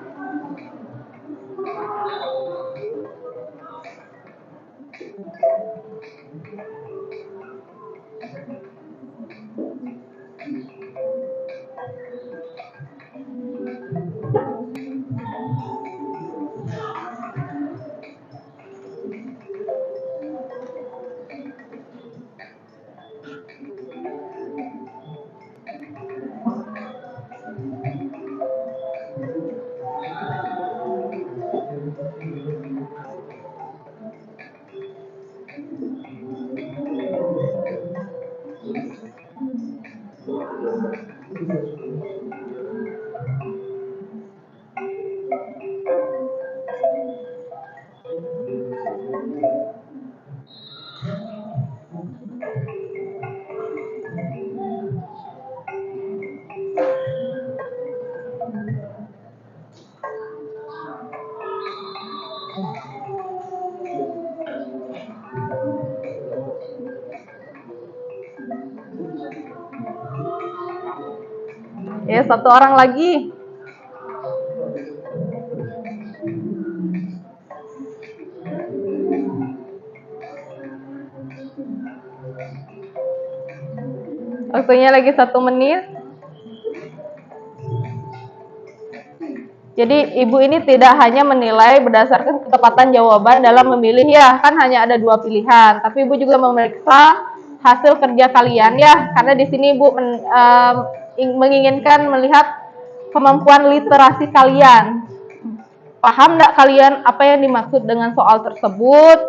Ya, 1 orang lagi. Waktunya lagi 1 menit. Jadi ibu ini tidak hanya menilai berdasarkan ketepatan jawaban dalam memilih ya, kan hanya ada 2 pilihan. Tapi ibu juga memeriksa hasil kerja kalian ya, karena di sini ibu menginginkan melihat kemampuan literasi kalian. Paham nggak kalian apa yang dimaksud dengan soal tersebut?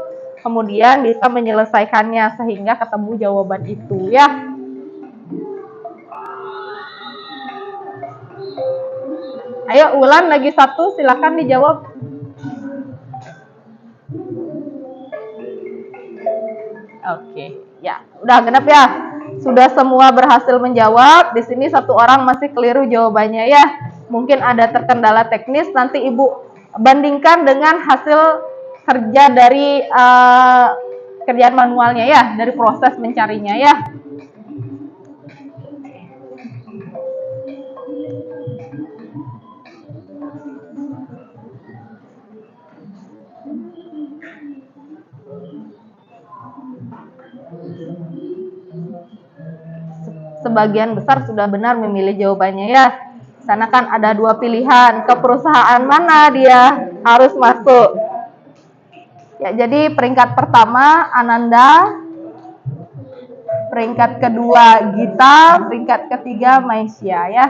Kemudian bisa menyelesaikannya sehingga ketemu jawaban itu ya. Ayo Ulan lagi 1, silakan dijawab. Oke, ya udah genap ya. Sudah semua berhasil menjawab. Di sini 1 orang masih keliru jawabannya ya. Mungkin ada terkendala teknis. Nanti ibu bandingkan dengan hasil kerja dari kerjaan manualnya ya, dari proses mencarinya ya. Sebagian besar sudah benar memilih jawabannya ya. Di sana kan ada 2 pilihan, ke perusahaan mana dia harus masuk. Ya, jadi peringkat pertama Ananda, peringkat kedua Gita, peringkat ketiga Maisya ya.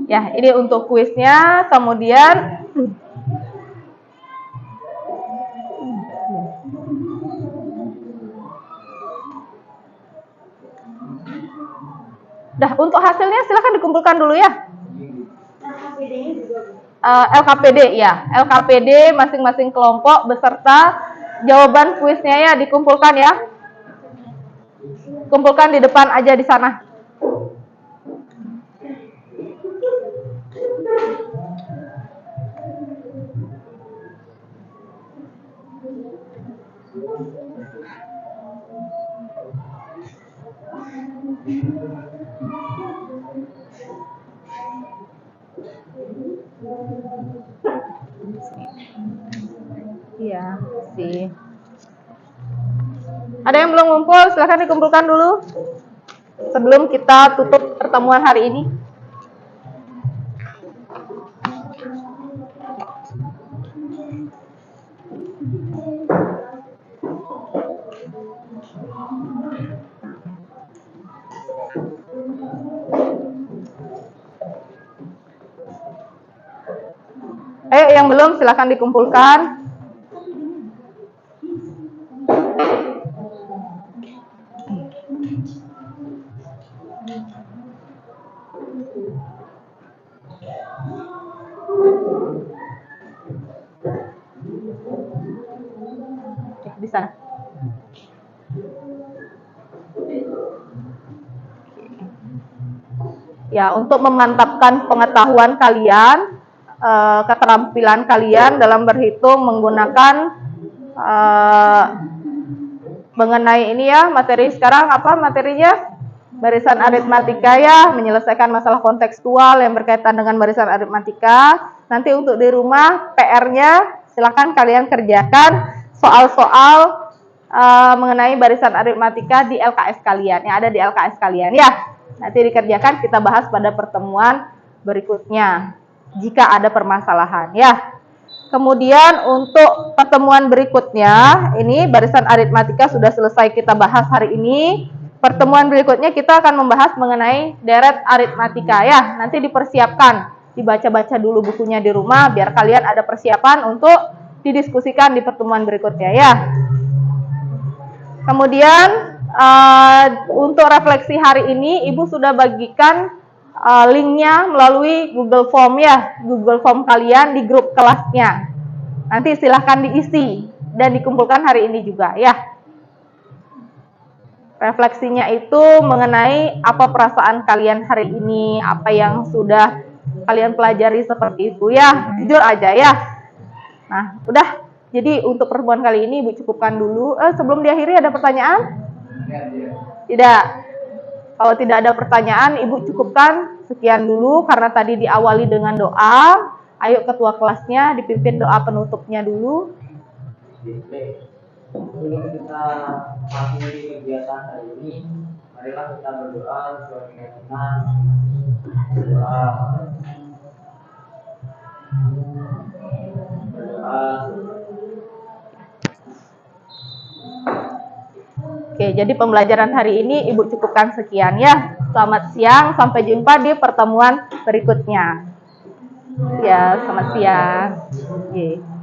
Ya, ini untuk kuisnya. Kemudian untuk hasilnya silahkan dikumpulkan dulu ya. LKPD ya, LKPD masing-masing kelompok beserta jawaban kuisnya ya dikumpulkan ya. Kumpulkan di depan aja di sana. Iya, sih. Ada yang belum ngumpul, silahkan dikumpulkan dulu sebelum kita tutup pertemuan hari ini. Ayo, yang belum silahkan dikumpulkan. Di sana. Ya, untuk memantapkan pengetahuan kalian, keterampilan kalian dalam berhitung menggunakan mengenai ini ya, materi sekarang apa materinya? Barisan aritmatika ya, menyelesaikan masalah kontekstual yang berkaitan dengan barisan aritmatika. Nanti untuk di rumah PR-nya silakan kalian kerjakan soal-soal mengenai barisan aritmatika di LKS kalian, yang ada di LKS kalian ya. Nanti dikerjakan, kita bahas pada pertemuan berikutnya jika ada permasalahan ya. Kemudian untuk pertemuan berikutnya, ini barisan aritmatika sudah selesai kita bahas hari ini. Pertemuan berikutnya kita akan membahas mengenai deret aritmatika ya. Nanti dipersiapkan, dibaca-baca dulu bukunya di rumah biar kalian ada persiapan untuk didiskusikan di pertemuan berikutnya ya. Kemudian untuk refleksi hari ini Ibu sudah bagikan linknya melalui Google Form ya, Google Form kalian di grup kelasnya. Nanti silahkan diisi dan dikumpulkan hari ini juga ya. Refleksinya itu mengenai apa perasaan kalian hari ini, apa yang sudah kalian pelajari seperti itu ya, jujur aja ya. Nah, udah. Jadi untuk pertemuan kali ini Ibu cukupkan dulu. Sebelum diakhiri ada pertanyaan? Tidak. Kalau tidak ada pertanyaan, Ibu cukupkan sekian dulu karena tadi diawali dengan doa. Ayo ketua kelasnya dipimpin doa penutupnya dulu. Sebelum kita akhiri kegiatan hari ini, marilah kita berdoa sesuai keyakinan. Berdoa. Oke, jadi pembelajaran hari ini Ibu cukupkan sekian ya. Selamat siang, sampai jumpa di pertemuan berikutnya. Ya, selamat siang. Oke.